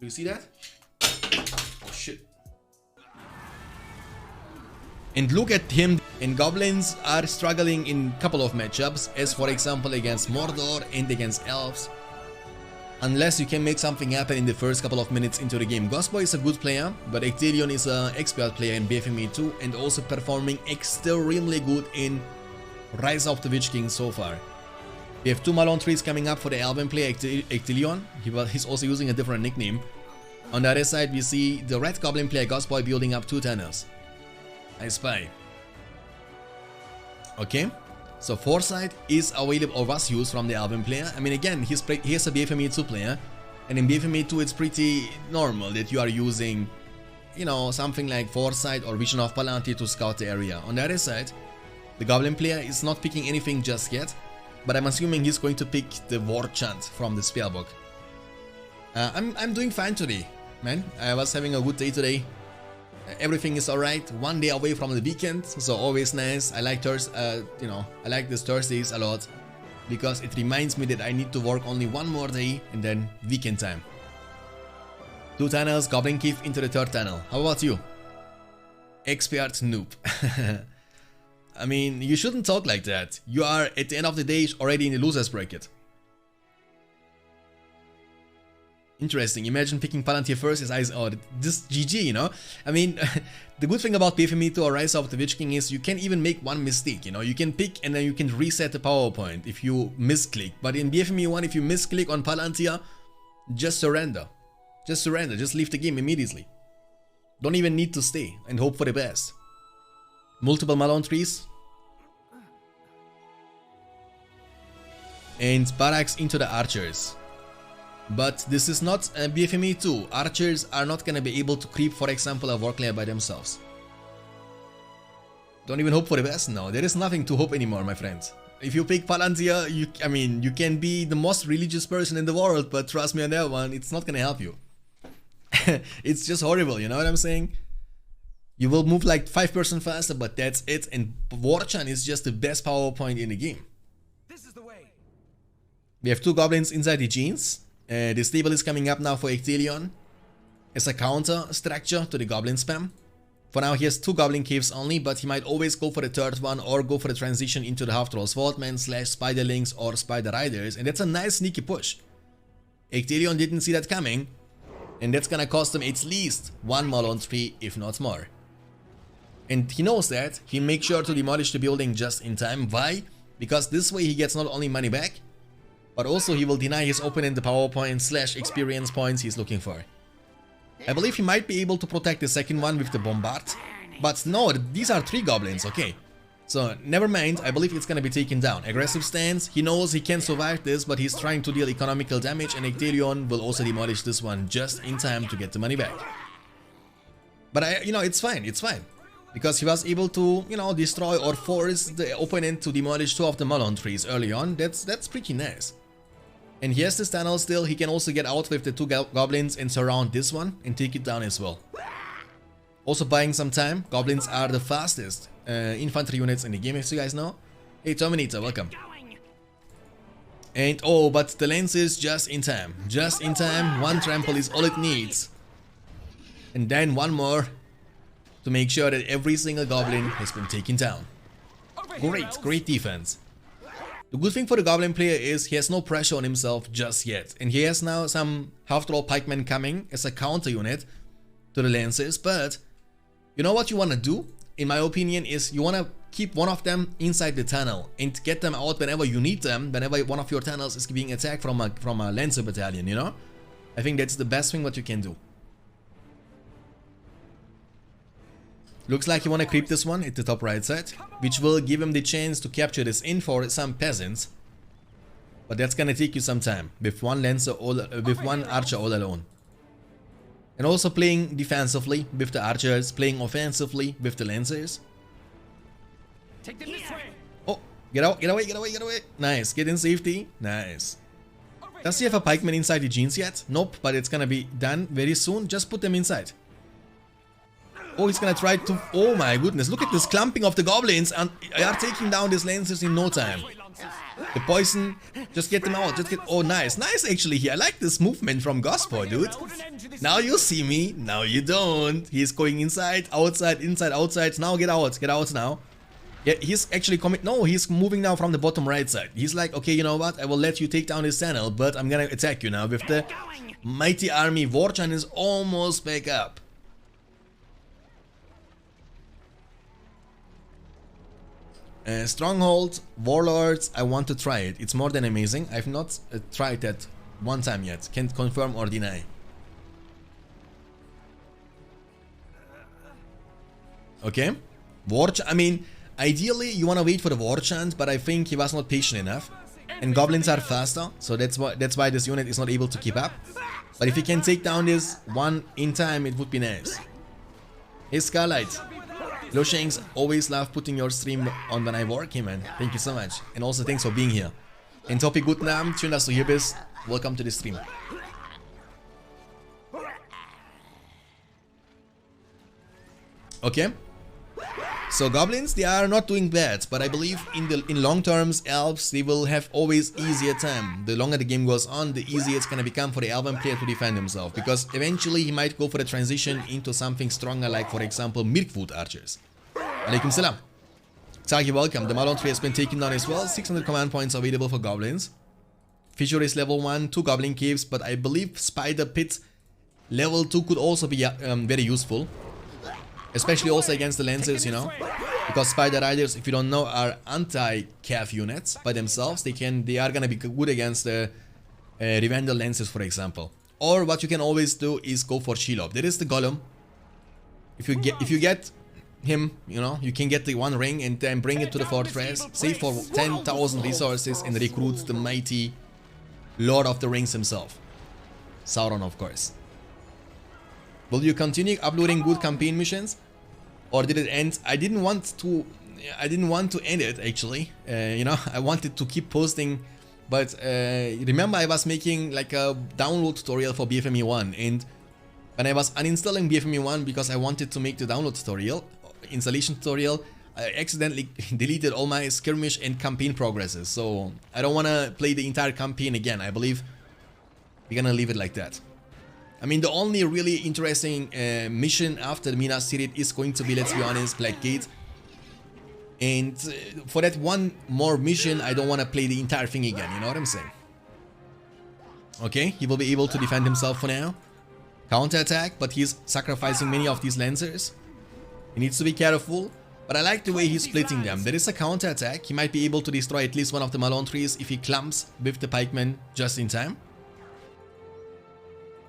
Do you see that? Oh shit. And look at him. And goblins are struggling in a couple of matchups, as for example against Mordor and against elves. Unless you can make something happen in the first couple of minutes into the game. Ghostboy is a good player, but Ecthelion is an expert player in BFME2 and also performing extremely good in Rise of the Witch King so far. We have 2 Malone trees coming up for the Elven player Ecthelion. He's also using a different nickname. On the other side we see the Red Goblin player Ghostboy building up 2 tunnels. I spy. Okay. So Foresight is available or was used from the Elven player. I mean, again, he's a BFME2 player, and in BFME2 it's pretty normal that you are using, you know, something like Foresight or Vision of Palantir to scout the area. On the other side, the Goblin player is not picking anything just yet, but I'm assuming he's going to pick the War Chant from the spellbook. I'm doing fine today, man. I was having a good day today. Everything is alright. 1 day away from the weekend, so always nice. I like I like this Thursdays a lot because it reminds me that I need to work only 1 more day and then weekend time. 2 tunnels, Goblin Cave into the 3rd tunnel. How about you? Expert noob. I mean, you shouldn't talk like that. You are at the end of the day already in the losers bracket. Interesting. Imagine picking Palantir first as eyes. Oh, this GG, you know? I mean, the good thing about BFME2 or Rise of the Witch King is you can even make one mistake, you know? You can pick and then you can reset the power point if you misclick. But in BFME1, if you misclick on Palantir, just surrender. Just surrender. Just leave the game immediately. Don't even need to stay and hope for the best. Multiple Malone trees. And barracks into the archers. But this is not BFME2. Archers are not gonna be able to creep, for example, a Warclay by themselves. Don't even hope for the best now. There is nothing to hope anymore, my friends. If you pick Palantir, you can be the most religious person in the world, but trust me on that one, it's not gonna help you. It's just horrible, you know what I'm saying? You will move like 5% faster, but that's it. And Warchan is just the best power point in the game. This is the way. We have 2 goblins inside the jeans. The stable is coming up now for Ecthelion as a counter structure to the goblin spam. For now he has 2 goblin caves only, but he might always go for the 3rd one or go for the transition into the half-trolls Vaultmen / Spiderlings or Spider Riders, and that's a nice sneaky push. Ecthelion didn't see that coming, and that's gonna cost him at least 1 Malone tree, if not more. And he knows that. He makes sure to demolish the building just in time. Why? Because this way he gets not only money back, but also he will deny his opponent the power points / experience points he's looking for. I believe he might be able to protect the 2nd one with the Bombard. But no, these are 3 goblins, okay. So never mind, I believe it's gonna be taken down. Aggressive stance, he knows he can survive this, but he's trying to deal economical damage, and Ecthelion will also demolish this one just in time to get the money back. But it's fine, it's fine. Because he was able to, destroy or force the opponent to demolish 2 of the Malone trees early on. That's pretty nice. And he has this tunnel still. He can also get out with the 2 goblins and surround this one and take it down as well. Also buying some time. Goblins are the fastest infantry units in the game, as you guys know. Hey Terminator, welcome. And oh, but the Lancers just in time. Just in time. 1 trample is all it needs. And then 1 more to make sure that every single goblin has been taken down. Great defense. The good thing for the goblin player is he has no pressure on himself just yet. And he has now some half-troll pikemen coming as a counter unit to the Lancers. But you know what you want to do, in my opinion, is you want to keep one of them inside the tunnel and get them out whenever you need them, whenever one of your tunnels is being attacked from a Lancer battalion, you know? I think that's the best thing what you can do. Looks like you want to creep this one at the top right side, which will give him the chance to capture this in for some peasants. But that's gonna take you some time with 1 archer all alone. And also playing defensively with the archers, playing offensively with the lancers. Take them this way. Oh, get away. Nice, get in safety. Nice. Does he have a pikeman inside the jeans yet? Nope, but it's gonna be done very soon. Just put them inside. Oh, he's gonna try to... Oh my goodness, look at this clumping of the goblins, and they are taking down these lancers in no time. The poison, just get them out. Just get. Oh, nice, nice. Actually, here I like this movement from Ghostboy, dude. Now you see me. Now you don't. He's going inside, outside, inside, outside. Now get out. Get out now. Yeah, he's actually coming. No, he's moving now from the bottom right side. He's like, okay, you know what? I will let you take down his channel, but I'm gonna attack you now with the mighty army. Warchan is almost back up. Stronghold, Warlords, I want to try it. It's more than amazing. I've not tried that one time yet. Can't confirm or deny. Okay. I mean, ideally you want to wait for the war chant, but I think he was not patient enough. And goblins are faster, so that's why this unit is not able to keep up. But if he can take down this one in time, it would be nice. Hey Scarlight. Hello Shanks, always love putting your stream on when I work. Hey man, thank you so much. And also thanks for being here. And Topi, guten Abend, schön, dass du hier bist. Welcome to the stream. Okay. So goblins, they are not doing bad, but I believe in long terms, elves, they will have always easier time. The longer the game goes on, the easier it's gonna become for the elven player to defend himself, because eventually he might go for the transition into something stronger, like for example Mirkwood archers. Alaikum salam. Taki, welcome. The Malon tree has been taken down as well. 600 command points available for goblins. Fissure is level 1, 2 goblin caves, but I believe Spider Pit level 2 could also be very useful. Especially also against the Lancers, you know, because Spider Riders, if you don't know, are anti-calf units by themselves. They are gonna be good against the Revendel Lancers, for example. Or what you can always do is go for Shelob. There is the Golem. If you get him, you know, you can get the one ring and then bring it to the fortress, save for 10,000 resources and recruit the mighty Lord of the Rings himself, Sauron, of course. Will you continue uploading good campaign missions, or did it end? I didn't want to end it actually. You know, I wanted to keep posting, but remember I was making like a download tutorial for BFME1, and when I was uninstalling BFME1 because I wanted to make the download tutorial, installation tutorial, I accidentally deleted all my skirmish and campaign progresses. So I don't want to play the entire campaign again. I believe we're gonna leave it like that. I mean, the only really interesting mission after Minas Tirith is going to be, let's be honest, Blackgate. And for that one more mission, I don't want to play the entire thing again, you know what I'm saying? Okay, he will be able to defend himself for now. Counter-attack, but he's sacrificing many of these Lancers. He needs to be careful, but I like the way he's splitting them. There is a counter-attack. He might be able to destroy at least one of the Malone trees if he clumps with the pikemen just in time.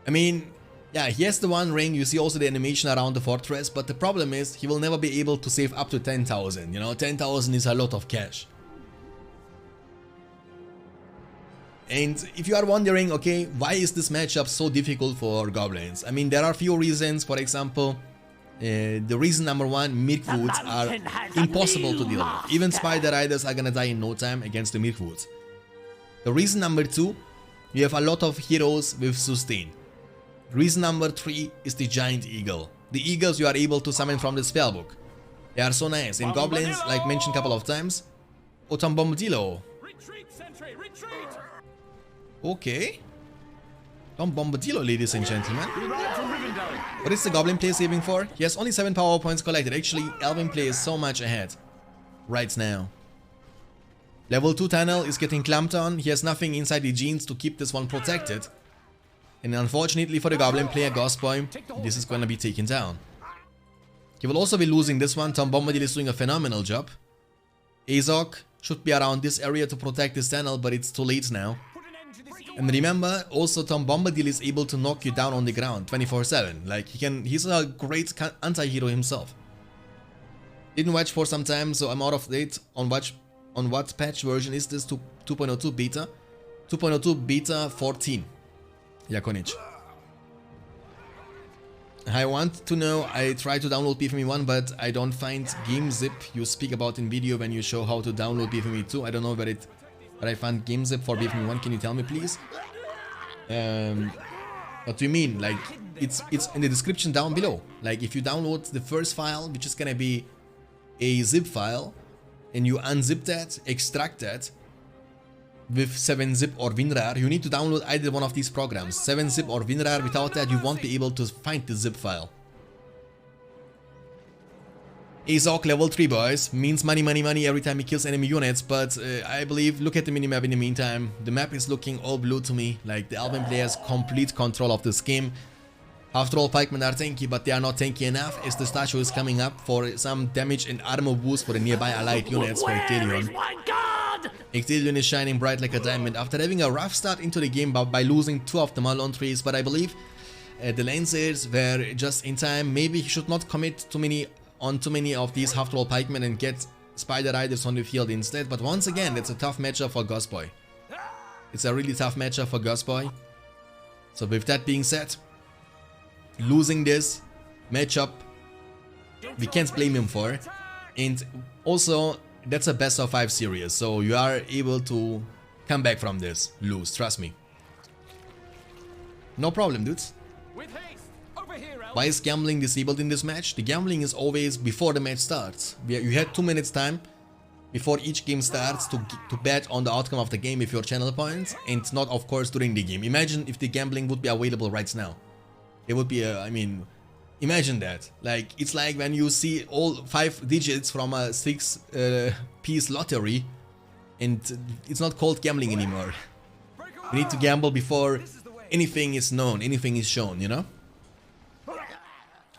I mean, yeah, he has the one ring. You see also the animation around the fortress, but the problem is he will never be able to save up to 10,000. You know, 10,000 is a lot of cash. And if you are wondering, okay, why is this matchup so difficult for goblins? I mean, there are a few reasons. For example, the reason number one, Mirkwoods are impossible to deal with. Even Spider Riders are gonna die in no time against the Mirkwoods. The reason number two, you have a lot of heroes with sustain. Reason number 3 is the Giant Eagle. The eagles you are able to summon from the spellbook. They are so nice. And goblins, like mentioned a couple of times. Oh, Tom Bombadillo. Retreat, sentry, retreat. Okay. Tom Bombadillo, ladies and gentlemen. What is the goblin player saving for? He has only 7 power points collected. Actually, Elven play is so much ahead right now. Level 2 tunnel is getting clamped on. He has nothing inside the genes to keep this one protected. And unfortunately for the goblin player, Ghostboy, this is gonna be taken down. He will also be losing this one. Tom Bombadil is doing a phenomenal job. Azog should be around this area to protect this tunnel, but it's too late now. And remember, also Tom Bombadil is able to knock you down on the ground 24/7. Like he's a great anti-hero himself. Didn't watch for some time, so I'm out of date on what patch version is this? 2.02 beta? 2.02 beta 14. Jakonic. I want to know, I tried to download BFME1, but I don't find GameZip you speak about in video when you show how to download BFME2. I don't know where I found GameZip for BFME1. Can you tell me, please? What do you mean? Like, it's in the description down below. Like, if you download the first file, which is gonna be a zip file, and you unzip that, extract that, with 7-zip or WinRAR, you need to download either one of these programs, 7-zip or WinRAR. Without that, you won't be able to find the zip file. Azok level 3, boys, means money, money, money every time he kills enemy units, but I believe, look at the minimap in the meantime, the map is looking all blue to me, like the Albion player has complete control of this game. After all, pikemen are tanky, but they are not tanky enough, as the statue is coming up for some damage and armor boost for the nearby allied units for Ecthelion. Ecthelion is shining bright like a diamond after having a rough start into the game by losing 2 of the Malon trees, but I believe the Lancers were just in time. Maybe he should not commit too many of these half-troll pikemen and get Spider Riders on the field instead, but once again, it's a tough matchup for Ghostboy. It's a really tough matchup for Ghostboy. So with that being said, losing this matchup, we can't blame him for. And also, that's a best of 5 series, so you are able to come back from this, lose, trust me. No problem, dudes. Why is gambling disabled in this match? The gambling is always before the match starts. You had 2 minutes time before each game starts to bet on the outcome of the game with your channel points, and not of course during the game. Imagine if the gambling would be available right now. It would be I mean, imagine that. Like, it's like when you see all 5 digits from a 6-piece lottery, and it's not called gambling anymore. You need to gamble before anything is known, anything is shown, you know?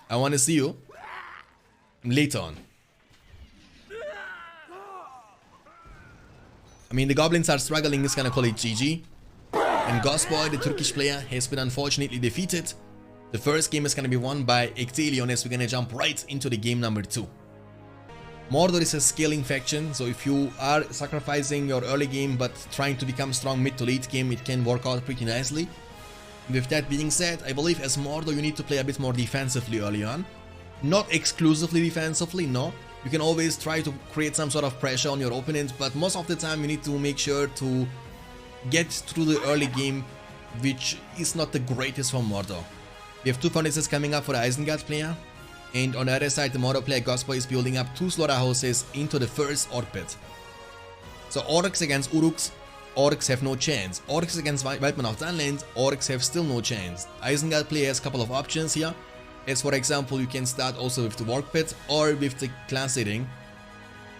I want to see you later on. I mean, the goblins are struggling, is gonna call it GG. And Ghostboy, the Turkish player, has been unfortunately defeated. The first game is gonna be won by Ecthelion, as we're gonna jump right into the game number 2. Mordor is a scaling faction, so if you are sacrificing your early game but trying to become strong mid to late game, it can work out pretty nicely. With that being said, I believe as Mordor you need to play a bit more defensively early on. Not exclusively defensively, no. You can always try to create some sort of pressure on your opponent, but most of the time you need to make sure to get through the early game, which is not the greatest for Mordor. We have 2 furnaces coming up for the Isengard player, and on the other side the Mordor player Ghostboy is building up 2 slaughterhouses into the first Orc pit. So Orcs against Uruks, Orcs have no chance. Orcs against Wildmen of Dunland, Orcs have still no chance. Isengard player has a couple of options here. As for example, you can start also with the Warg Pit or with the class setting.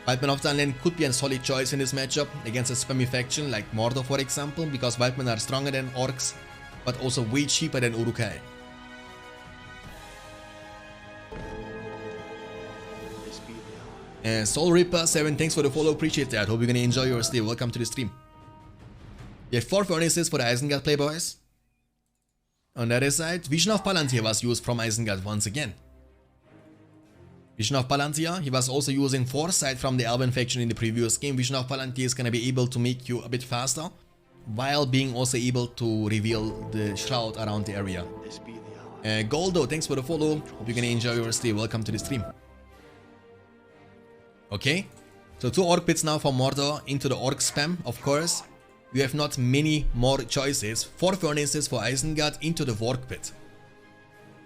Wildmen of Dunland could be a solid choice in this matchup against a spammy faction like Mordor for example, because Wildmen are stronger than Orcs, but also way cheaper than Uruk-hai. Soul Reaper 7, thanks for the follow, appreciate that. Hope you're gonna enjoy your stay. Welcome to the stream. We have 4 furnaces for the Isengard playboys. On the other side, Vision of Palantir was used from Isengard once again. Vision of Palantir, he was also using Foresight from the Albion faction in the previous game. Vision of Palantir is gonna be able to make you a bit faster, while being also able to reveal the shroud around the area. Goldo, thanks for the follow. Hope you're gonna enjoy your stay. Welcome to the stream. Okay, so 2 Orc pits now for Mordor into the Orc spam, of course. You have not many more choices. 4 furnaces for Isengard into the Warg pit.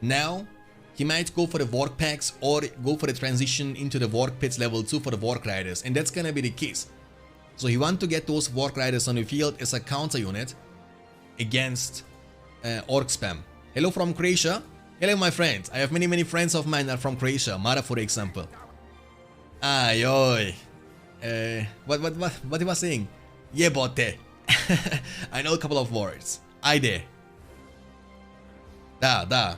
Now, he might go for the Warg packs or go for the transition into the Warg pits level 2 for the Warg Riders, and that's gonna be the case. So he wants to get those Warg Riders on the field as a counter unit against Orc spam. Hello from Croatia. Hello my friend. I have many friends of mine are from Croatia. Mara for example. Ay, oi. What he was saying? Jebote. I know a couple of words. Ajde. Da.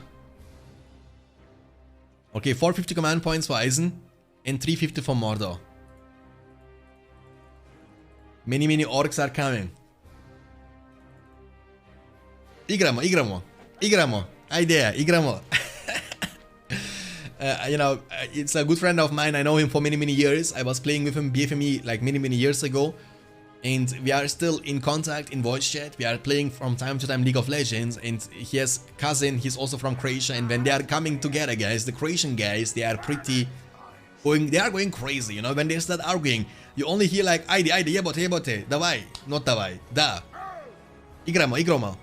Okay, 450 command points for Eisen and 350 for Mordor. Many orcs are coming. Igramo. Ajde, igramo. You know, it's a good friend of mine. I know him for many years. I was playing with him BFME like many years ago. And we are still in contact in voice chat. We are playing from time to time League of Legends, and he has a cousin, he's also from Croatia, and when they are coming together, guys, the Croatian guys, they are going crazy, you know, when they start arguing, you only hear like, ajde, jebote, davai, not davai, da, igramo.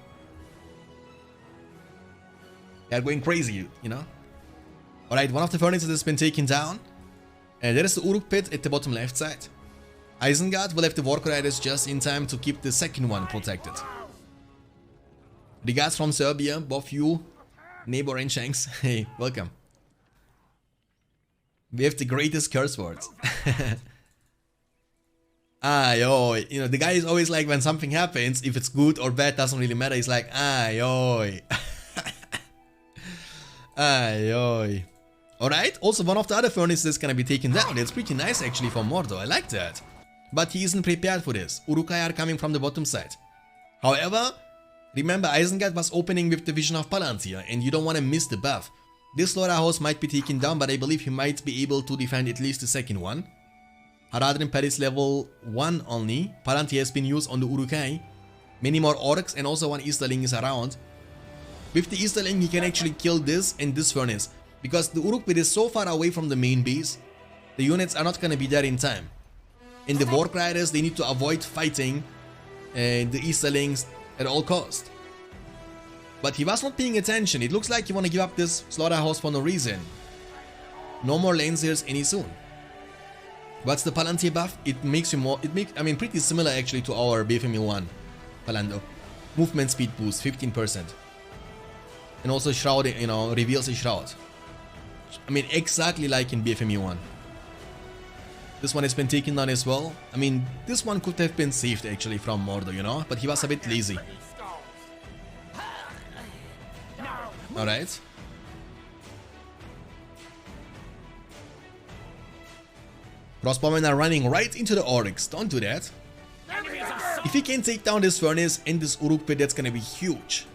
They are going crazy, you know. Alright, one of the furnaces has been taken down, and there is the Uruk pit at the bottom left side. Isengard will have the War Riders just in time to keep the second one protected. Regards from Serbia, both you, Neighbor and Shanks. Hey, welcome. We have the greatest curse words. Yo, you know, the guy is always like, when something happens, if it's good or bad, doesn't really matter. He's like, yo. Yo. Alright, also one of the other furnaces is gonna be taken down. That's pretty nice actually for Mordor, I like that. But he isn't prepared for this. Uruk-hai are coming from the bottom side. However, remember Isengard was opening with the Vision of Palantir, and you don't want to miss the buff. This slaughterhouse might be taken down, but I believe he might be able to defend at least the second one. Haradrim Pad is level 1 only. Palantir has been used on the Uruk-hai. Many more orcs and also one Easterling is around. With the Easterling he can actually kill this and this furnace. Because the Uruk-pit is so far away from the main base, the units are not gonna be there in time. And the War Riders, they need to avoid fighting the Easterlings at all cost. But he was not paying attention. It looks like you want to give up this slaughterhouse for no reason. No more Lancers any soon. What's the Palantir buff? It makes you more, I mean pretty similar actually to our BFME1 Palando. Movement speed boost 15%. And also shroud, you know, reveals a shroud. I mean exactly like in BFME1. This one has been taken down as well. I mean, this one could have been saved actually from Mordor, you know, but he was a bit lazy. Alright. Crossbowmen are running right into the orcs. Don't do that. If he can take down this furnace and this Uruk-pit, that's gonna be huge.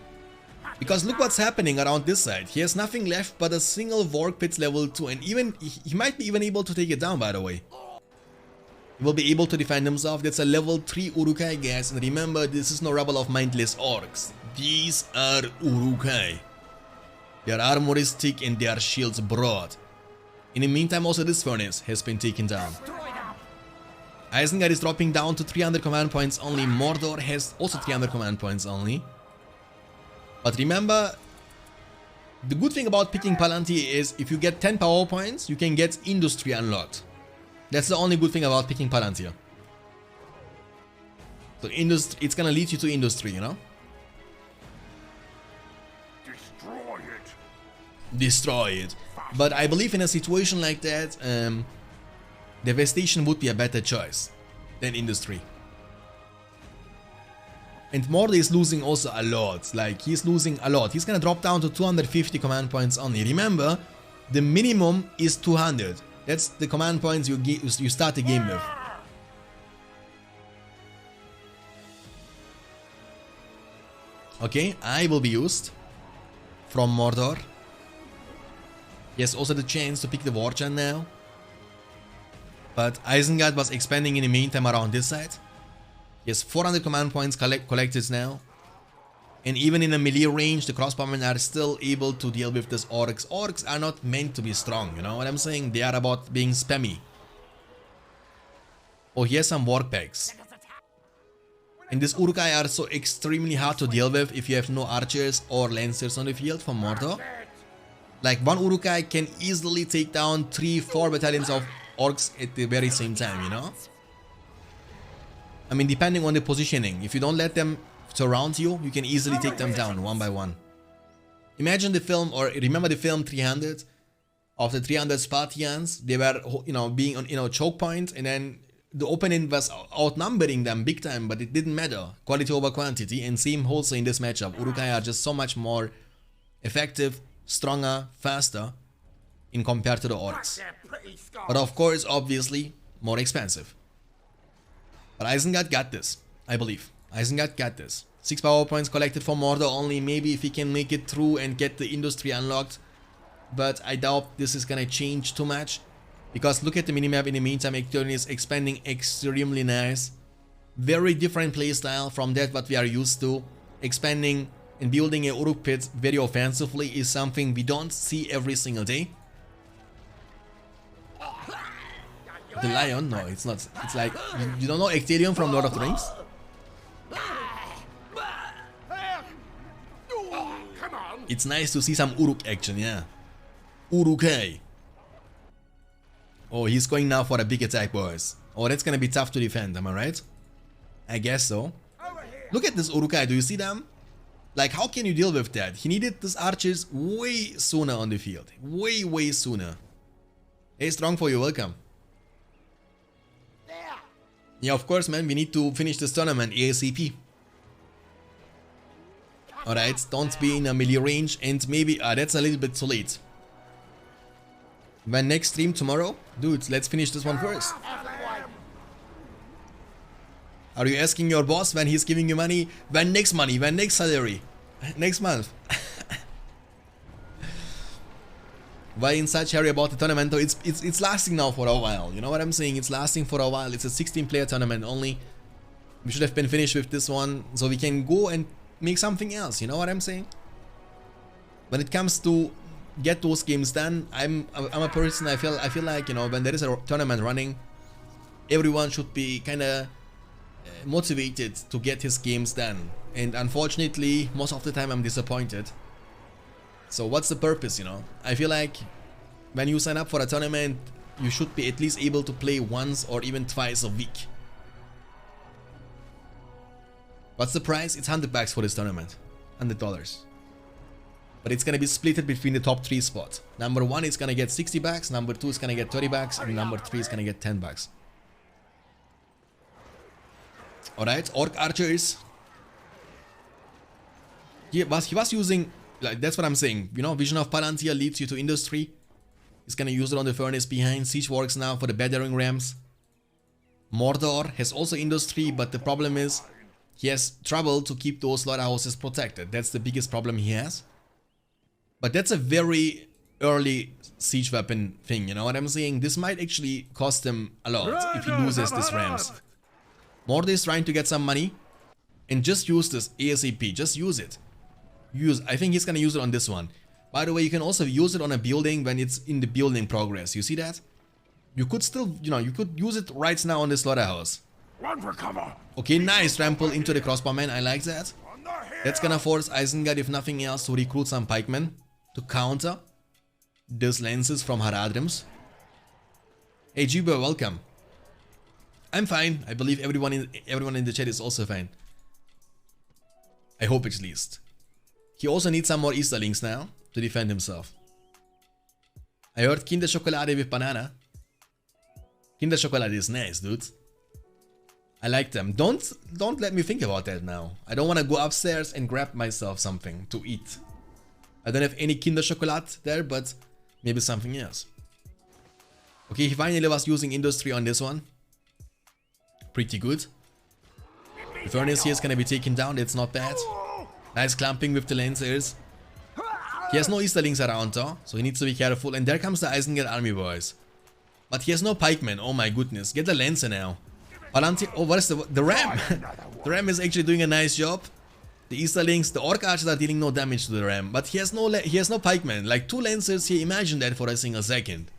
Because look what's happening around this side. He has nothing left but a single Vork Pit level 2, and even he might be even able to take it down, by the way. He will be able to defend himself. That's a level 3 Uruk-hai, guys. And remember, this is no rabble of mindless orcs. These are Uruk-hai. Their armor is thick and their shields broad. In the meantime, also this furnace has been taken down. Isengard is dropping down to 300 command points only. Mordor has also 300 command points only. But remember, the good thing about picking Palantir is if you get 10 power points, you can get Industry unlocked. That's the only good thing about picking Palantir. So it's gonna lead you to Industry, you know? Destroy it. But I believe in a situation like that, Devastation would be a better choice than Industry. And Mordor is losing also a lot, like he's losing a lot. He's gonna drop down to 250 command points only. Remember, the minimum is 200. That's the command points you start the game with. Okay, I will be used from Mordor. He has also the chance to pick the Warchan now. But Isengard was expanding in the meantime around this side. He has 400 command points collected now. And even in a melee range, the crossbowmen are still able to deal with this orcs. Orcs are not meant to be strong, you know what I'm saying? They are about being spammy. Oh, here's some warp packs. And these Uruk-hai are so extremely hard to deal with if you have no archers or lancers on the field from Mordor. Like one Uruk-hai can easily take down 3-4 battalions of orcs at the very same time, you know? I mean, depending on the positioning. If you don't let them surround you, you can easily take them down one by one. Imagine the film, or remember the film 300? Of the 300 Spartians, they were, you know, being on, you know, choke point, and then the opponent was outnumbering them big time, but it didn't matter. Quality over quantity, and same also in this matchup. Uruk-hai are just so much more effective, stronger, faster in compared to the orcs. But of course, obviously, more expensive. But Isengard got this, I believe. Isengard got this. 6 power points collected for Mordor only. Maybe if he can make it through and get the industry unlocked. But I doubt this is gonna change too much. Because look at the minimap in the meantime. Ecthelion is expanding extremely nice. Very different playstyle from that what we are used to. Expanding and building a Uruk pit very offensively is something we don't see every single day. The lion? No, it's not. It's like, you don't know Ecthelion from Lord of the Rings? It's nice to see some Uruk action, yeah. Uruk-hai. Oh, he's going now for a big attack, boys. Oh, that's gonna be tough to defend, am I right? I guess so. Look at this Urukai, do you see them? Like, how can you deal with that? He needed these archers way sooner on the field. Way sooner. Hey, strong for you, welcome. Yeah, of course, man, we need to finish this tournament ASAP. Alright, don't be in a melee range, and maybe, that's a little bit too late. When next stream tomorrow? Dude, let's finish this one first. Are you asking your boss when he's giving you money? When next money? When next salary? Next month. Why in such hurry about the tournament? It's lasting now for a while. You know what I'm saying? It's lasting for a while. It's a 16-player tournament only. We should have been finished with this one, so we can go and make something else. You know what I'm saying? When it comes to get those games done, I'm a person. I feel like, you know, when there is a tournament running, everyone should be kind of motivated to get his games done, and unfortunately most of the time I'm disappointed. So what's the purpose, you know? I feel like when you sign up for a tournament, you should be at least able to play once or even twice a week. What's the price? It's $100 for this tournament, $100, but it's gonna be split between the top 3 spots. Number 1 is gonna get $60, number 2 is gonna get $30, and number 3 is gonna get $10. Alright, Orc Archers. He was using, like, that's what I'm saying, you know, Vision of Palantir leads you to Industry. He's gonna use it on the furnace behind. Siege works now for the Battering Rams. Mordor has also Industry, but the problem is he has trouble to keep those slaughterhouses protected. That's the biggest problem he has. But that's a very early siege weapon thing, you know what I'm saying? This might actually cost him a lot if he loses these Rams. Mordor is trying to get some money, and just use this ASAP, just use it. I think he's gonna use it on this one. By the way, you can also use it on a building when it's in the building progress, you see that? You could still, you know, you could use it right now on the slaughterhouse. Run for cover. Okay, nice trample into the crossbowman, I like that. That's gonna force Isengard, if nothing else, to recruit some pikemen to counter these lances from Haradrims. Hey G-Boy, welcome. I'm fine. I believe everyone in the chat is also fine. I hope at least. He also needs some more Easterlings now to defend himself. I heard Kinderschokolade with banana. Kinderschokolade is nice, dude. I like them. Don't let me think about that now. I don't want to go upstairs and grab myself something to eat. I don't have any Kinderschokolade there, but maybe something else. Okay, he finally was using Industry on this one. Pretty good. The furnace here is gonna be taken down, that's not bad. Nice clumping with the Lancers. He has no Easterlings around though, so he needs to be careful. And there comes the Isengard army, boys. But he has no pikemen, oh my goodness. Get the Lancer now. Palantir, oh, what is the Ram? The Ram is actually doing a nice job. The Easterlings, the Orc Archers are dealing no damage to the Ram. But he has no pikemen. Like 2 Lancers here, imagine that for a single second.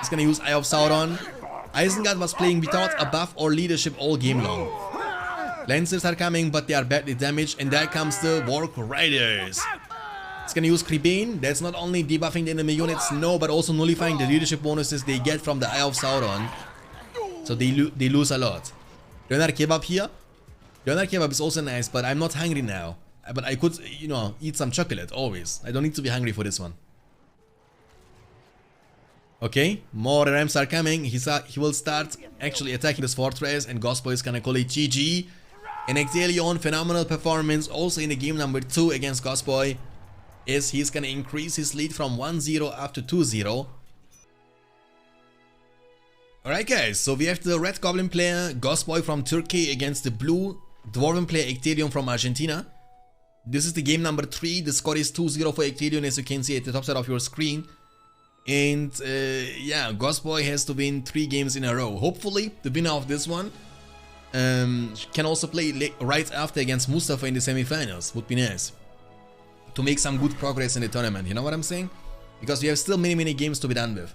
He's gonna use Eye of Sauron. Isengard was playing without a buff or leadership all game long. Lancers are coming, but they are badly damaged, and there comes the Warg Riders. It's gonna use Kribane. That's not only debuffing the enemy units, no, but also nullifying the leadership bonuses they get from the Eye of Sauron. So they lose a lot. Döner Kebab here. Döner Kebab is also nice, but I'm not hungry now. But I could, you know, eat some chocolate, always. I don't need to be hungry for this one. Okay, more Rams are coming. He will start actually attacking this fortress, and Ghostboy is gonna call it GG. And Ecthelion, phenomenal performance also in the game number 2 against Ghostboy, is he's gonna increase his lead from 1-0 up to 2-0. Alright guys, so we have the red goblin player Ghostboy from Turkey against the blue dwarven player Ecthelion from Argentina. This is the game number 3. The score is 2-0 for Ecthelion, as you can see at the top side of your screen. And yeah, Ghostboy has to win 3 games in a row. Hopefully, the winner of this one can also play right after against Mustafa in the semi-finals. Would be nice to make some good progress in the tournament. You know what I'm saying? Because we have still many games to be done with.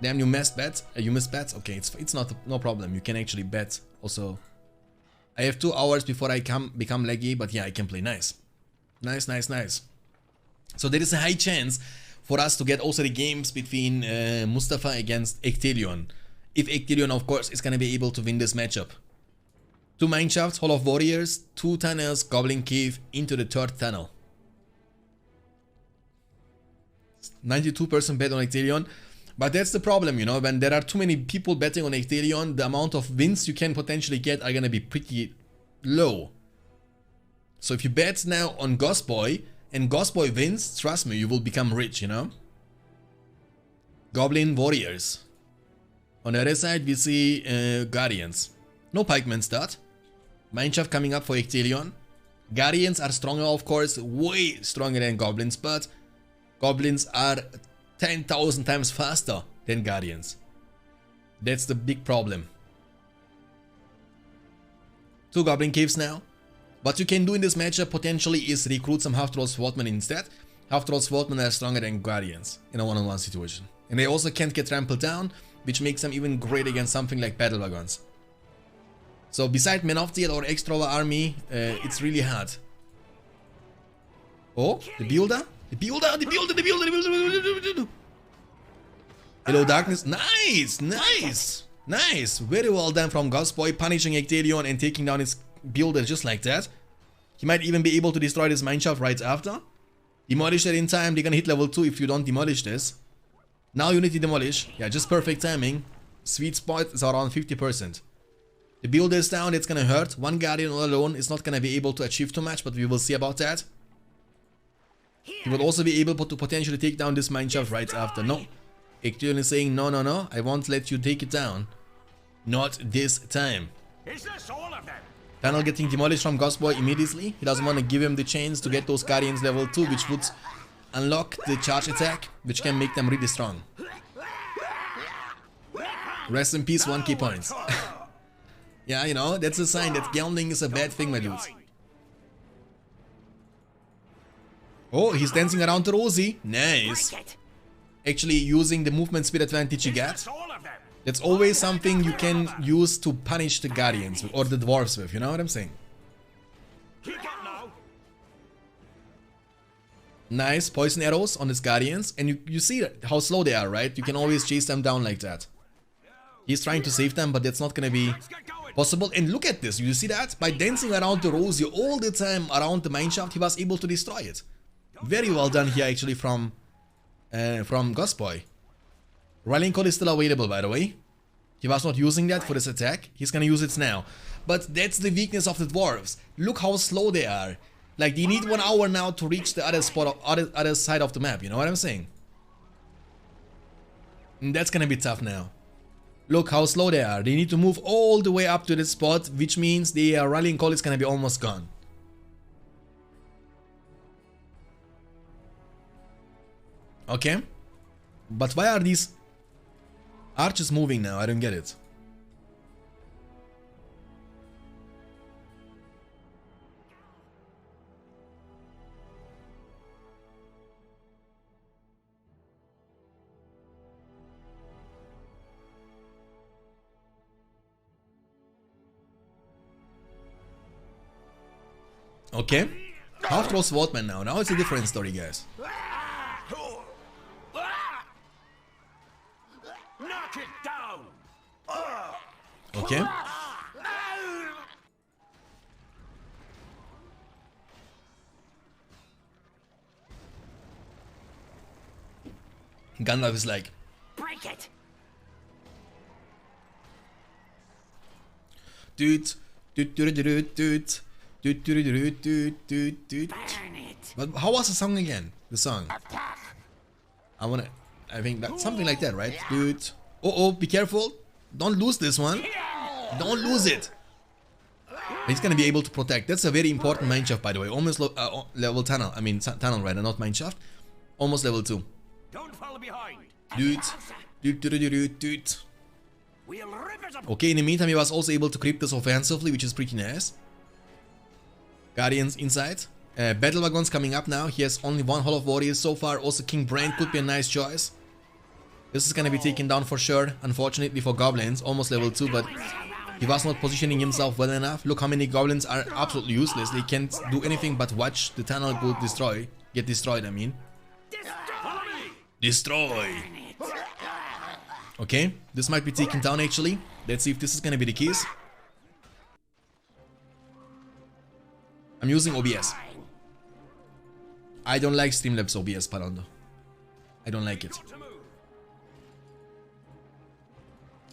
Damn, you missed bets. You missed bets. Okay, it's not no problem. You can actually bet. Also, I have 2 hours before I become laggy, but yeah, I can play. Nice. So there is a high chance for us to get also the games between Mustafa against Ecthelion. If Ecthelion, of course, is gonna be able to win this matchup. 2 Mineshafts, Hall of Warriors, 2 tunnels, Goblin Cave into the 3rd tunnel. 92% bet on Ecthelion. But that's the problem, you know, when there are too many people betting on Ecthelion, the amount of wins you can potentially get are gonna be pretty low. So if you bet now on Ghostboy, and Ghostboy wins, trust me, you will become rich, you know. Goblin Warriors. On the other side, we see Guardians. No Pikeman start. Mineshaft coming up for Ecthelion. Guardians are stronger, of course, way stronger than Goblins, but Goblins are 10,000 times faster than Guardians. That's the big problem. 2 Goblin Caves now. What you can do in this matchup potentially is recruit some Half-Troll Swordsmen instead. Half-Troll Swordsmen are stronger than Guardians in a one-on-one situation. And they also can't get trampled down, which makes them even great against something like Battle Wagons. So beside Men of Steel or Extra Army, it's really hard. Oh, the builder? The builder! Hello Darkness. Nice! Nice! Nice! Very well done from Ghostboy, punishing Ecthelion and taking down his builder just like that. He might even be able to destroy this mineshaft right after. Demolish it in time. They're gonna hit level 2 if you don't demolish this. Now Unity demolish. Yeah, just perfect timing. Sweet spot is around 50%. The builder is down. It's gonna hurt. 1 Guardian all alone is not gonna be able to achieve too much, but we will see about that. He will also be able to potentially take down this mineshaft right after. No. Ecthelion is saying, no, no, no. I won't let you take it down. Not this time. Is this all of them? Tunnel getting demolished from Ghostboy immediately. He doesn't want to give him the chance to get those Guardians level 2, which would unlock the charge attack, which can make them really strong. Rest in peace, 1k points. Yeah, you know, that's a sign that gambling is a bad thing, my dudes. Oh, he's dancing around the Rosie. Nice. Actually using the movement speed advantage you get. That's always something you can use to punish the Guardians with, or the Dwarves with, you know what I'm saying? Nice poison arrows on his Guardians, and you see how slow they are, right? You can always chase them down like that. He's trying to save them, but that's not gonna be possible. And look at this, you see that? By dancing around the Rosie all the time around the mineshaft, he was able to destroy it. Very well done here actually from Ghostboy. Rallying Call is still available, by the way. He was not using that for this attack. He's gonna use it now. But that's the weakness of the Dwarves. Look how slow they are. Like, they need 1 hour now to reach the other spot, other side of the map. You know what I'm saying? And that's gonna be tough now. Look how slow they are. They need to move all the way up to this spot, which means the Rallying Call is gonna be almost gone. Okay. But why are these archers moving now? I don't get it. Okay. Half-Troll Swordman now. Now it's a different story, guys. Knock it down. Okay. Gandalf is like, Break it. dude, dude. Burn it. But how was the song again? The song. I think that something like that, right? Dude. Oh, be careful. Don't lose this one. Don't lose it. He's gonna be able to protect. That's a very important mineshaft, by the way. Almost level tunnel. I mean tunnel, right? Not mineshaft. Almost level 2. Don't fall behind. Dude. We'll rip it up. Okay, in the meantime, he was also able to creep this offensively, which is pretty nice. Guardians inside. Battle Wagons coming up now. He has only 1 Hall of Warriors so far. Also, King Brand could be a nice choice. This is gonna be taken down for sure. Unfortunately for Goblins, almost level 2, but he was not positioning himself well enough. Look how many Goblins are absolutely useless. They can't do anything but watch the tunnel get destroyed, I mean. Destroy! Okay, this might be taken down actually. Let's see if this is gonna be the case. I'm using OBS. I don't like Streamlabs OBS, Palando. I don't like it.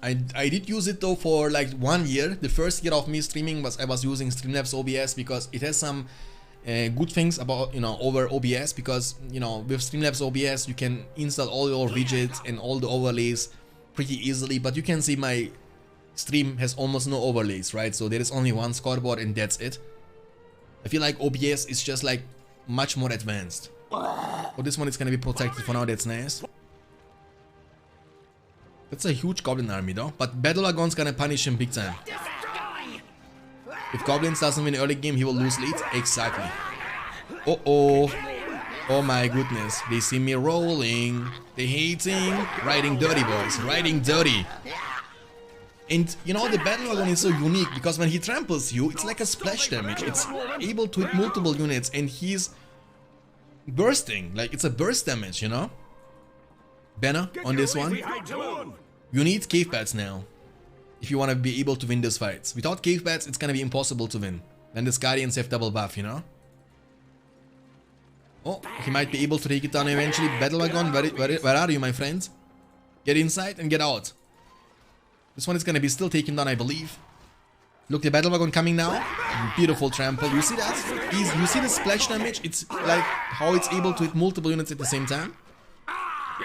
I did use it though for like 1 year. The first year of me streaming I was using Streamlabs OBS because it has some good things about, you know, over OBS, because, you know, with Streamlabs OBS you can install all your widgets and all the overlays pretty easily, but you can see my stream has almost no overlays, right? So there is only one scoreboard and that's it. I feel like OBS is just like much more advanced. Oh, this one is gonna be protected for now, that's nice. That's a huge goblin army though, but Battle Wagon's gonna punish him big time. If Goblins doesn't win early game, he will lose lead. Exactly. Oh my goodness, they see me rolling. They hating. Riding dirty, boys, riding dirty. And you know, the Battle Wagon is so unique because when he tramples you, it's like a splash damage. It's able to hit multiple units and he's bursting, like it's a burst damage, you know? Banner on this one. You need cave bats now if you want to be able to win this fight. Without cave bats, it's gonna be impossible to win. Then the Guardians have double buff, you know? Oh, he might be able to take it down eventually. Battle Wagon, where are you, my friend? Get inside and get out. This one is gonna be still taken down, I believe. Look, the Battle Wagon coming now. Beautiful trample. You see that? You see the splash damage? It's like how it's able to hit multiple units at the same time.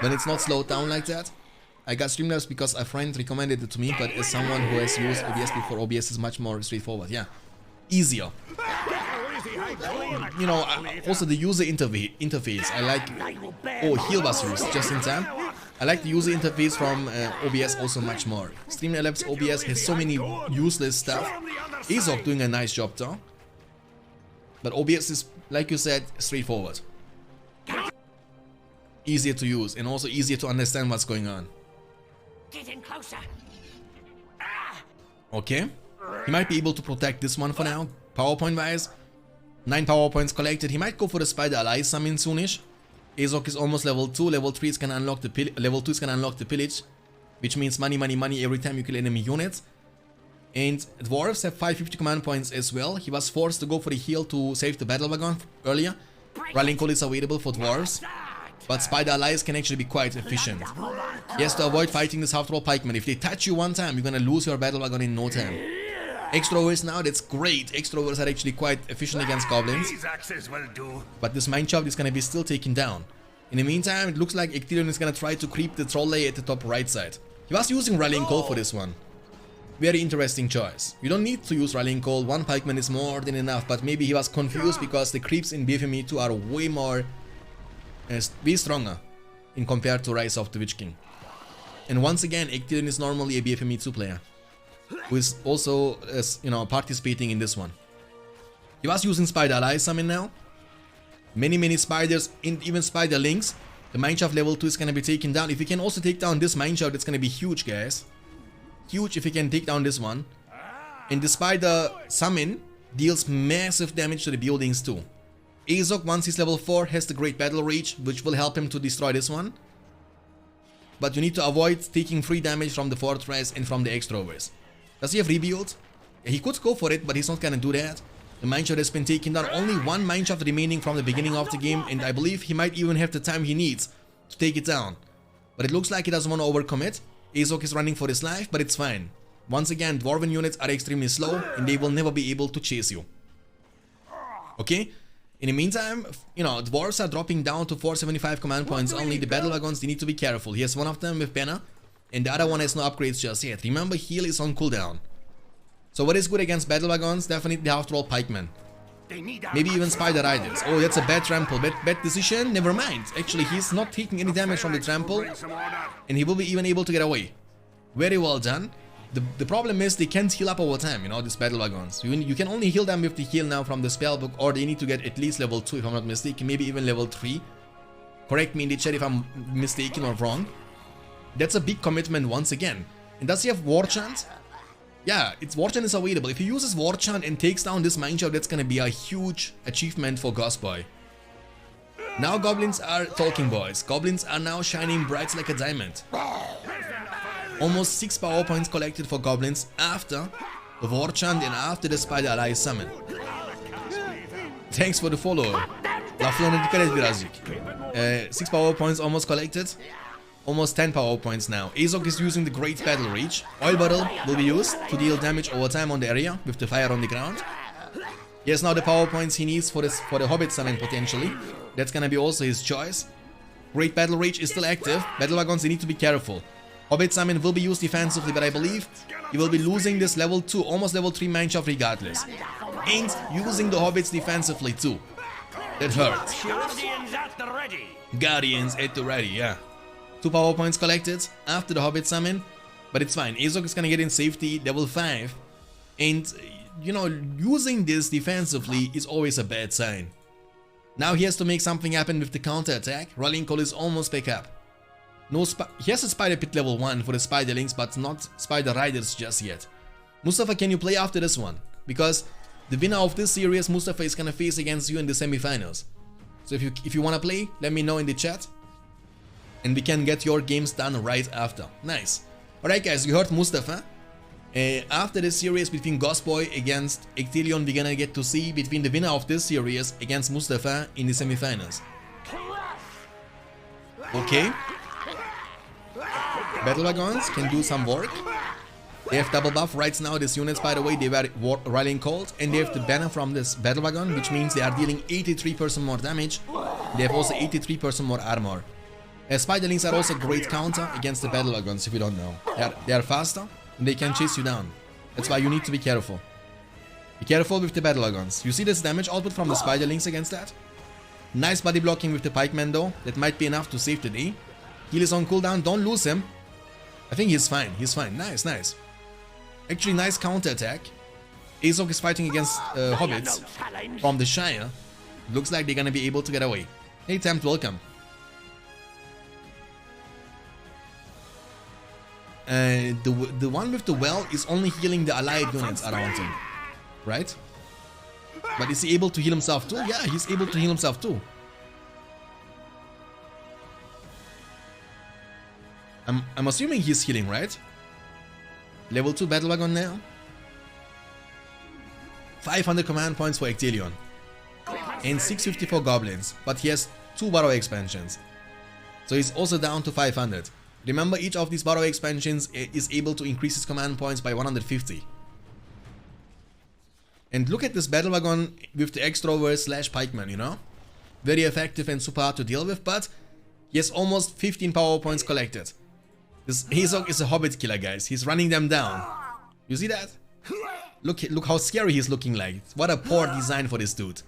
When it's not slowed down like that. I got Streamlabs because a friend recommended it to me, but as someone who has used OBS before, OBS is much more straightforward. Yeah, easier. You know, also the user interface. I like. Oh, heal was used just in time. I like the user interface from OBS also much more. Streamlabs OBS has so many useless stuff. Azok doing a nice job though. But OBS is, like you said, straightforward. Easier to use and also easier to understand what's going on. Get in closer. Okay. He might be able to protect this one for now. PowerPoint wise. 9 power points collected. He might go for the Spider Ally summon soonish. Azok is almost level 2. Level 3 is gonna unlock the level 2 is gonna unlock the pillage, which means money, money, money every time you kill enemy units. And dwarves have 550 command points as well. He was forced to go for the heal to save the Battle Wagon earlier. Rallying call is available for dwarves, but Spider Allies can actually be quite efficient. He has to avoid fighting this half-troll pikeman. If they touch you one time, you're gonna lose your Battle Wagon in no time. Extrovers now, that's great. Extrovers are actually quite efficient against goblins. But this mineshaft is gonna be still taken down. In the meantime, it looks like Ecthelion is gonna try to creep the troll layer at the top right side. He was using Rallying Call for this one. Very interesting choice. You don't need to use Rallying Call, one pikeman is more than enough, but maybe he was confused because the creeps in BFME2 are way more, way stronger in compared to Rise of the Witch King. And once again, Ecthelion is normally a BFME2 player, who is also, you know, participating in this one. He was using Spider Ally summon now. Many spiders, and even spider links. The mineshaft level 2 is gonna be taken down. If we can also take down this mineshaft, it's gonna be huge, guys. Huge if we can take down this one. And the spider summon deals massive damage to the buildings too. Azok, once he's level 4, has the great battle reach, which will help him to destroy this one. But you need to avoid taking free damage from the fortress and from the extrovers. Does he have rebuild? Yeah, he could go for it, but he's not gonna do that. The mineshaft has been taken down. Only one mineshaft remaining from the beginning of the game, and I believe he might even have the time he needs to take it down. But it looks like he doesn't want to overcommit. Azok is running for his life, but it's fine. Once again, dwarven units are extremely slow, and they will never be able to chase you. Okay? In the meantime, you know, dwarves are dropping down to 475 command points only. The battle wagons, they need to be careful. He has one of them with banner, and the other one has no upgrades just yet. Remember, heal is on cooldown. So what is good against battle wagons? Definitely half-troll pikemen. Maybe even spider riders. Oh, that's a bad trample. Bad decision. Never mind. Actually, he's not taking any damage from the trample, and he will be even able to get away. Very well done. The problem is they can't heal up over time, you know, these battle wagons. You can only heal them with the heal now from the spellbook, or they need to get at least level 2 if I'm not mistaken, maybe even level 3. Correct me in the chat if I'm mistaken or wrong. That's a big commitment once again. And does he have War Chant? Yeah, War Chant is available. If he uses War Chant and takes down this mineshaft, that's gonna be a huge achievement for Ghostboy. Now goblins are talking, boys. Goblins are now shining bright like a diamond. Almost 6 power points collected for goblins after the war chant and after the spider ally summon. Thanks for the follow. Laflarına dikkat et birazcık. 6 power points almost collected. Almost 10 power points now. Azog is using the Great Battle Reach. Oil Bottle will be used to deal damage over time on the area with the fire on the ground. He has now the power points he needs for the Hobbit summon potentially. That's gonna be also his choice. Great Battle Reach is still active. Battle Wagons, they need to be careful. Hobbit summon will be used defensively, but I believe he will be losing this level 2, almost level 3 mineshaft regardless. And using the Hobbits defensively too. That hurts. Guardians at the ready. Guardians at the ready, yeah. 2 power points collected after the Hobbit summon, but it's fine. Azog is gonna get in safety, level 5. And, you know, using this defensively is always a bad sign. Now he has to make something happen with the counter attack. Rallying Call is almost back up. He has a Spider Pit level 1 for the Spiderlings, but not Spider Riders just yet. Mustafa, can you play after this one? Because the winner of this series, Mustafa, is gonna face against you in the semifinals. So if you wanna play, let me know in the chat. And we can get your games done right after. Nice. Alright guys, you heard Mustafa. After this series between Ghostboy against Ecthelion, we're gonna get to see between the winner of this series against Mustafa in the semifinals. Okay. Battle Wagons can do some work. They have double buff right now. These units, by the way, they were rallying called, and they have the banner from this Battle Wagon, which means they are dealing 83% more damage. They have also 83% more armor. Spiderlings are also great counter against the Battle Wagons, if you don't know. They are faster, and they can chase you down. That's why you need to be careful. Be careful with the Battle Wagons. You see this damage output from the Spiderlings against that? Nice body blocking with the Pikeman though. That might be enough to save the day. Heal is on cooldown, don't lose him. I think he's fine, Nice, nice. Actually, nice counter attack. Azog is fighting against hobbits from the Shire. Looks like they're gonna be able to get away. Hey Tempt, welcome. The one with the well is only healing the allied units around him, right? But is he able to heal himself too? Yeah, he's able to heal himself too. I'm assuming he's healing, right? Level 2 Battle Wagon now. 500 command points for Ecthelion. And 650 for Goblins. But he has 2 Burrow expansions. So he's also down to 500. Remember, each of these Burrow expansions is able to increase his command points by 150. And look at this Battle Wagon with the Extrovert / Pikeman, you know? Very effective and super hard to deal with, but he has almost 15 power points collected. This Azog is a Hobbit killer, guys. He's running them down. You see that? Look how scary he's looking like. What a poor design for this dude.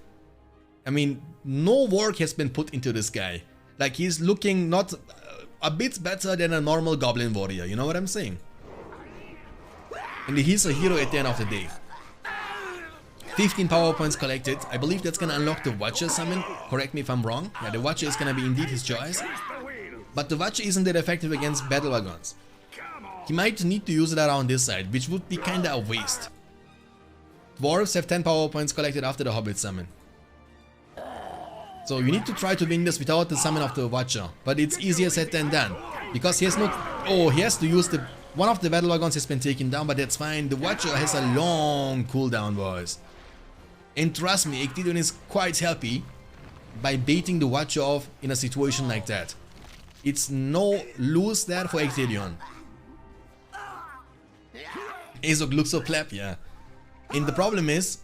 I mean, no work has been put into this guy. Like, he's looking not a bit better than a normal Goblin Warrior. You know what I'm saying? And he's a hero at the end of the day. 15 power points collected. I believe that's gonna unlock the Watcher summon. Correct me if I'm wrong. Yeah, the Watcher is gonna be indeed his choice. But the Watcher isn't that effective against Battle Wagons. He might need to use it around this side, which would be kinda a waste. Dwarves have 10 power points collected after the Hobbit summon. So you need to try to win this without the summon of the Watcher. But it's easier said than done. Because he has no... Oh, he has to use the... One of the Battle Wagons has been taken down, but that's fine. The Watcher has a long cooldown, boys. And trust me, Ecthelion is quite happy by baiting the Watcher off in a situation like that. It's no lose there for Ecthelion. Azog looks so pleb, yeah. And the problem is,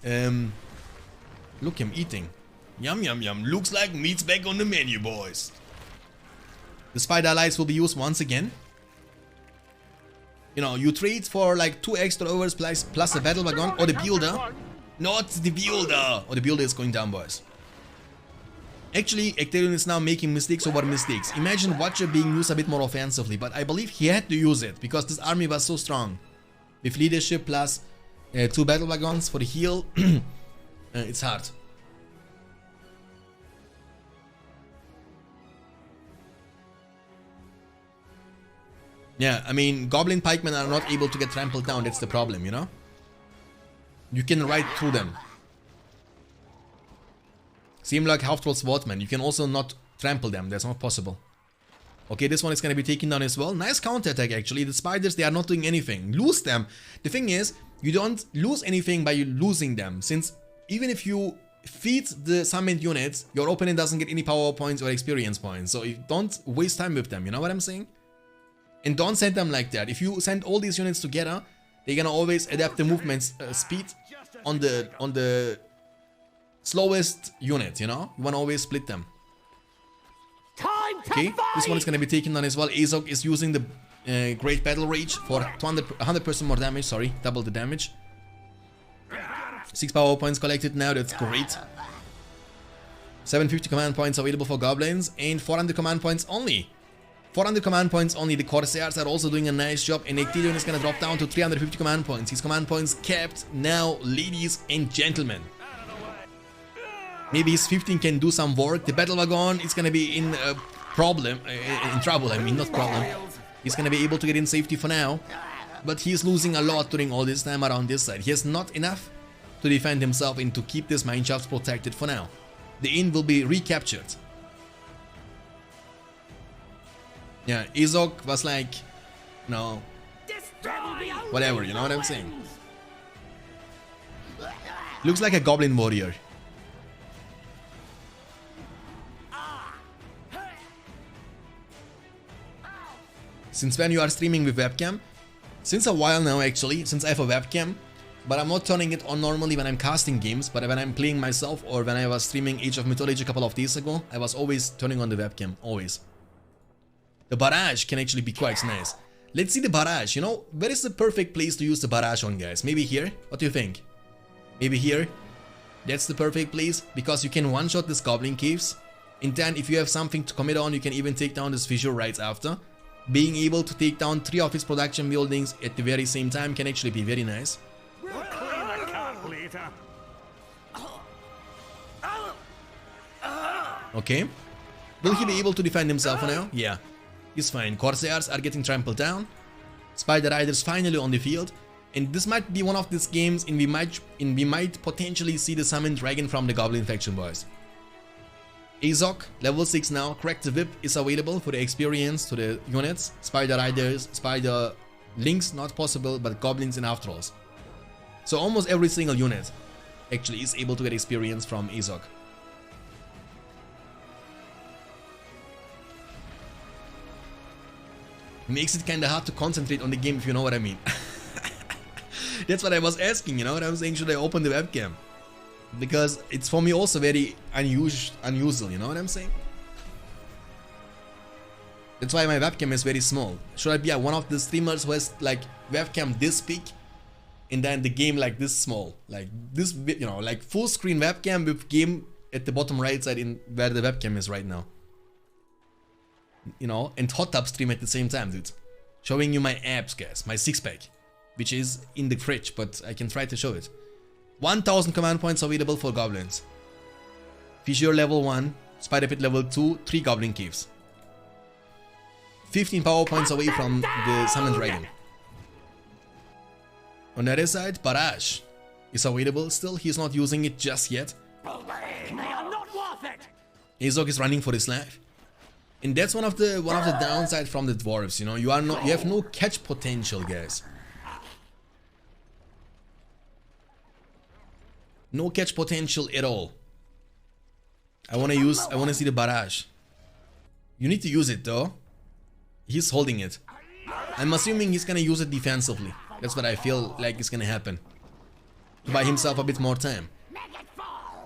look him eating. Yum yum yum, looks like meat's back on the menu, boys. The Spider Allies will be used once again. You know, you trade for like 2 extra overs plus a Battle Wagon or the Builder. Not the Builder! Or the Builder is going down, boys. Actually, Ecthelion is now making mistakes over mistakes. Imagine Watcher being used a bit more offensively, but I believe he had to use it because this army was so strong. With leadership plus 2 Battle Wagons for the heal, it's hard. Yeah, I mean, Goblin Pikemen are not able to get trampled down, that's the problem, you know? You can ride through them. Same like Half-Troll Swordsman, you can also not trample them, that's not possible. Okay, this one is going to be taken down as well. Nice counter attack actually. The spiders, they are not doing anything. Lose them. The thing is, you don't lose anything by losing them, since even if you feed the summoned units, your opponent doesn't get any power points or experience points. So you don't waste time with them, you know what I'm saying? And don't send them like that. If you send all these units together, they're gonna always adapt the movement speed on the slowest unit, you know? You wanna always split them. Okay, this one is gonna be taken down as well. Azog is using the Great Battle Rage for 100% more damage, sorry, double the damage. 6 power points collected now, that's great. 750 command points available for goblins and 400 command points only. 400 command points only. The Corsairs are also doing a nice job, and Ecthelion is gonna drop down to 350 command points. His command points capped now, ladies and gentlemen. Maybe his 15 can do some work. The Battle Wagon is gonna be in trouble, I mean, not problem. He's gonna be able to get in safety for now, but he's losing a lot during all this time around this side. He has not enough to defend himself and to keep this mine shafts protected for now. The inn will be recaptured. Yeah, Azog was like, no, whatever, you know what I'm saying? Looks like a goblin warrior. Since when you are streaming with webcam? Since a while now actually, since I have a webcam. But I'm not turning it on normally when I'm casting games, but when I'm playing myself or when I was streaming Age of Mythology a couple of days ago, I was always turning on the webcam, always. The barrage can actually be quite nice. Let's see the barrage, you know, where is the perfect place to use the barrage on, guys? Maybe here? What do you think? Maybe here? That's the perfect place, because you can one-shot these goblin caves, and then if you have something to commit on, you can even take down this fissure right after. Being able to take down 3 of his production buildings at the very same time can actually be very nice. Okay. Will he be able to defend himself now? Yeah. He's fine. Corsairs are getting trampled down. Spider Riders finally on the field. And this might be one of these games in we might potentially see the summoned dragon from the Goblin faction, boys. Azog, level 6 now. Crack the Whip is available for the experience to the units. Spider Riders, Spider Links not possible, but Goblins and Afteralls. So almost every single unit actually is able to get experience from Azog. Makes it kinda hard to concentrate on the game, if you know what I mean. That's what I was asking, you know what I'm saying? Should I open the webcam? Because it's for me also very unusual, you know what I'm saying? That's why my webcam is very small. Should I be one of the streamers who has like webcam this big and then the game like this small? Like this, you know, like full screen webcam with game at the bottom right side in where the webcam is right now. You know, and hot tub stream at the same time, dude. Showing you my abs, guys, my six-pack, which is in the fridge, but I can try to show it. 1000 command points available for goblins. Fissure level 1, Spider Pit level 2, 3 goblin caves. 15 power points away from the summoned dragon. On the other side, Barrage is available still. He's not using it just yet. Azog is running for his life. And that's one of the downsides from the dwarves, you know, you have no catch potential, guys. No catch potential at all. I wanna see the barrage. You need to use it though. He's holding it. I'm assuming he's gonna use it defensively. That's what I feel like is gonna happen. To buy himself a bit more time.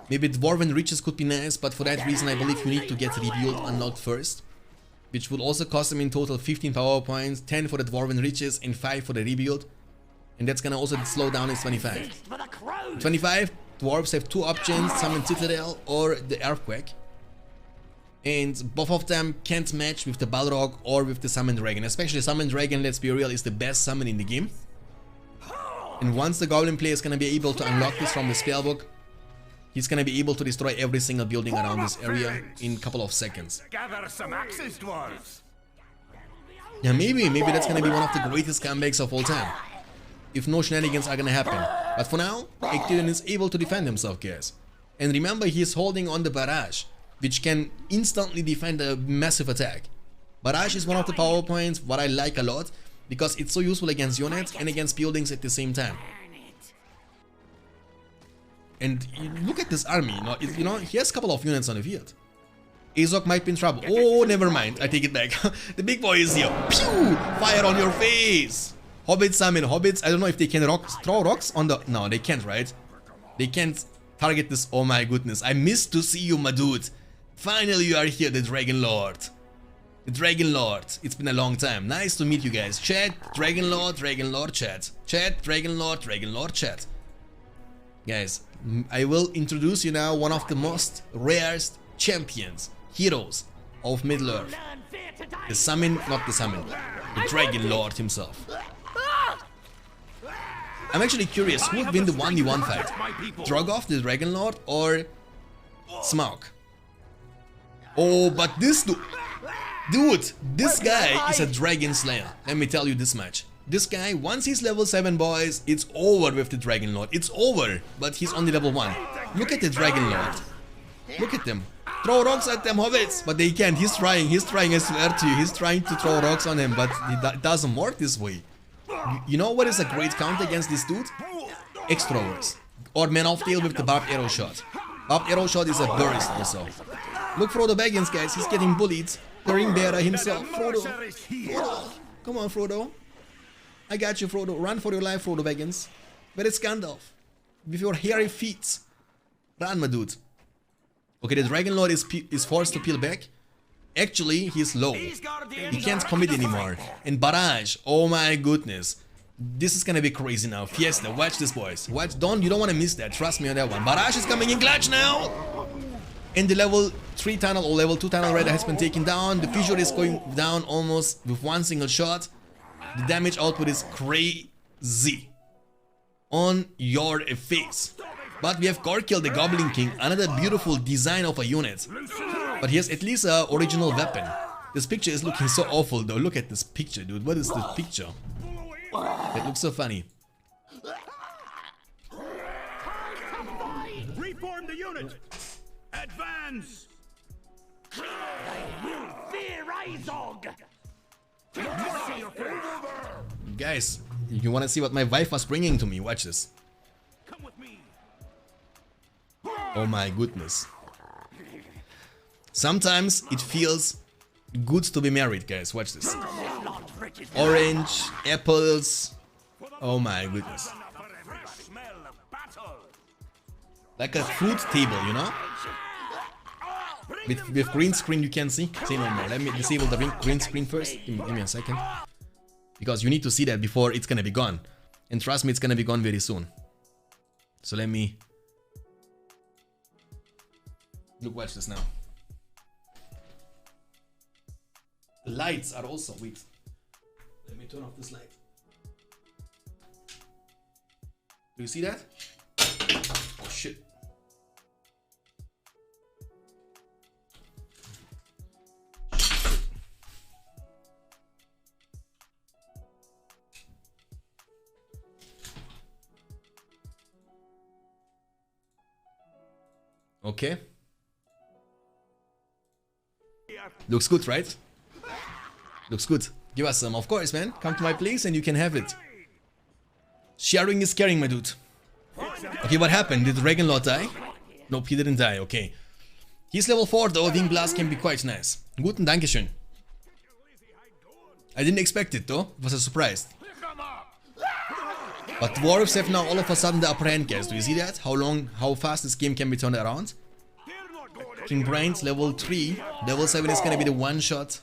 Maybe Dwarven Riches could be nice, but for that reason I believe you need to get Rebuild unlocked first. Which would also cost him in total 15 power points, 10 for the Dwarven Riches and 5 for the Rebuild. And that's gonna also slow down his 25. 25, Dwarves have 2 options, Summon Citadel or the Earthquake. And both of them can't match with the Balrog or with the Summoned Dragon. Especially Summoned Dragon, let's be real, is the best summon in the game. And once the Goblin player is gonna be able to unlock this from the spellbook, he's gonna be able to destroy every single building around this area in a couple of seconds. Gather some axes, dwarves. Yeah, maybe that's gonna be one of the greatest comebacks of all time. If no shenanigans are gonna happen. But for now, Ecthelion is able to defend himself, guys. And remember, he is holding on the barrage, which can instantly defend a massive attack. Barrage is one of the power points what I like a lot, because it's so useful against units and against buildings at the same time. And look at this army, you know, he has a couple of units on the field. Azog might be in trouble. Oh, never mind, I take it back. The big boy is here. Pew! Fire on your face! Hobbits summon hobbits. I don't know if they can throw rocks on the... No, they can't, right? They can't target this. Oh my goodness, I missed to see you, my dude. Finally you are here, the Dragon Lord. The Dragon Lord. It's been a long time. Nice to meet you guys. Chat, Dragon Lord, chat. Chat, Dragon Lord, chat. Guys, I will introduce you now one of the most rarest champions, heroes of Middle-earth. The summon, not the summon, the Dragon Lord himself. I'm actually curious, who would win the 1v1 fight? Drogoth, the Dragon Lord, or Smaug? Oh, but this dude, this guy is a Dragon Slayer. Let me tell you this much. This guy, once he's level 7, boys, it's over with the Dragon Lord. It's over, but he's only level 1. Look at the Dragon Lord. Look at them. Throw rocks at them, hobbits! But they can't. He's trying, I swear to you. He's trying to throw rocks on him, but it doesn't work this way. You know what is a great counter against this dude? Extroverts. Or Man of Tail with the Barbed Arrow Shot. Barbed Arrow Shot is a burst also. Look, Frodo Baggins, guys. He's getting bullied. The ring bearer himself. Frodo. Come on, Frodo. I got you, Frodo. Run for your life, Frodo Baggins. Where is Gandalf? With your hairy feet. Run, my dude. Okay, the Dragon Lord is forced to peel back. Actually, he's low. He can't commit anymore. And Barrage, oh my goodness. This is gonna be crazy now. Fiesta, watch this, boys. Watch, you don't want to miss that. Trust me on that one. Barrage is coming in clutch now. And the level 3 tunnel or level 2 tunnel raider has been taken down. The fissure is going down almost with one single shot. The damage output is crazy. On your face. But we have Gorkil, the Goblin King, another beautiful design of a unit. But he has at least an original weapon. This picture is looking so awful though. Look at this picture, dude. What is this picture? That looks so funny. Reform the unit. Advance. Guys, you wanna see what my wife was bringing to me? Watch this. Come with me. Oh my goodness. Sometimes it feels good to be married, guys. Watch this. Orange, apples. Oh my goodness. Like a fruit table, you know? With green screen you can see. Say no more. Let me disable the green screen first. Give me a second. Because you need to see that before it's gonna be gone. And trust me, it's gonna be gone very soon. So let me... Look, watch this now. The lights are also... Wait. Let me turn off this light. Do you see that? Oh shit. Okay. Looks good, right? Looks good. Give us some, of course, man. Come to my place and you can have it. Sharing is caring, my dude. Okay, what happened? Did the Dragon Lord die? Nope, he didn't die, okay. He's level 4 though, Wing Blast can be quite nice. Guten Dankeschön. I didn't expect it though, it was a surprise. But dwarves have now all of a sudden the upper hand, guys. Do you see that? How fast this game can be turned around? King Brains, level 3. Level 7 is gonna be the one-shot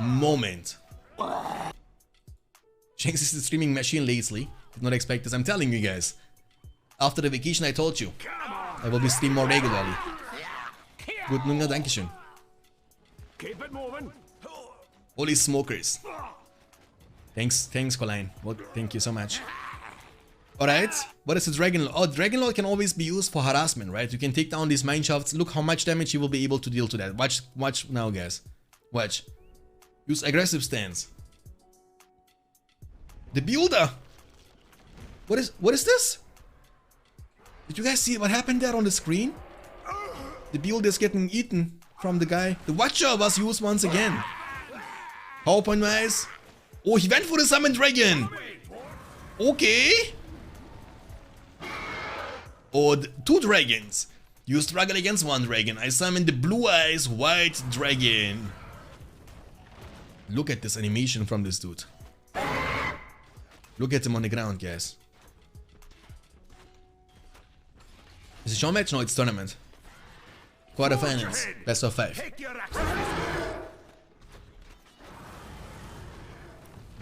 moment. Shanks is the streaming machine lately. Did not expect this, I'm telling you guys. After the vacation I told you. I will be streaming more regularly. Good Nunga, Dankeschön. Keep it moving. Holy smokers. Thanks, Colin. Well, thank you so much. Alright, what is the Dragon Lord? Oh, Dragon Lord can always be used for harassment, right? You can take down these mineshafts. Look how much damage you will be able to deal to that. Watch now, guys. Watch. Use aggressive stance. The builder! What is this? Did you guys see what happened there on the screen? The builder is getting eaten from the guy. The Watcher was used once again. PowerPoint wise. Oh, he went for the Summon Dragon. Okay. Oh, 2 dragons. You struggle against 1 dragon. I summon the Blue Eyes White Dragon. Look at this animation from this dude. Look at him on the ground, guys. Is it show match? No, it's tournament. Quarterfinals. Best of 5.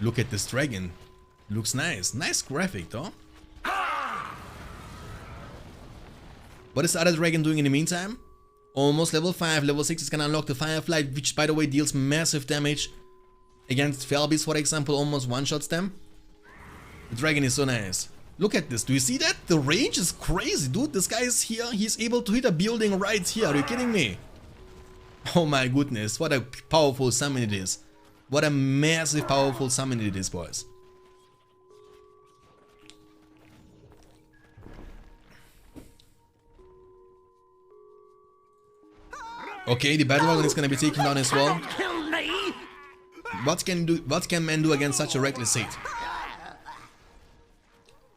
Look at this dragon. Looks nice. Nice graphic, though. What is the other dragon doing in the meantime? Almost level 5. Level 6 is gonna unlock the Firefly, which by the way deals massive damage. Against Felbeast, for example, almost one-shots them. The dragon is so nice. Look at this. Do you see that? The range is crazy, dude. This guy is here. He's able to hit a building right here. Are you kidding me? Oh my goodness. What a powerful summon it is. What a massive, powerful summon it is, boys. Okay, the Battle Wagon is gonna be taken down as well. What can man do against such a reckless hit?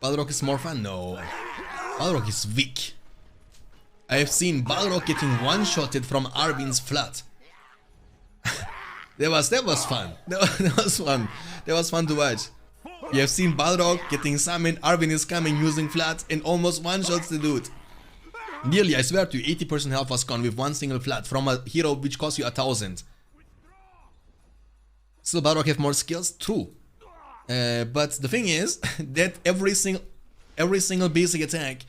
Balrog is more fun? No. Balrog is weak. I have seen Balrog getting one-shotted from Arvin's Flood. that was fun. That was fun. That was fun to watch. You have seen Balrog getting summoned, Arvin is coming using Flood and almost one-shots the dude. Nearly, I swear to you, 80% health was gone with one single Flood from a hero which cost you 1000. Still Balrog have more skills? True. But the thing is that every single basic attack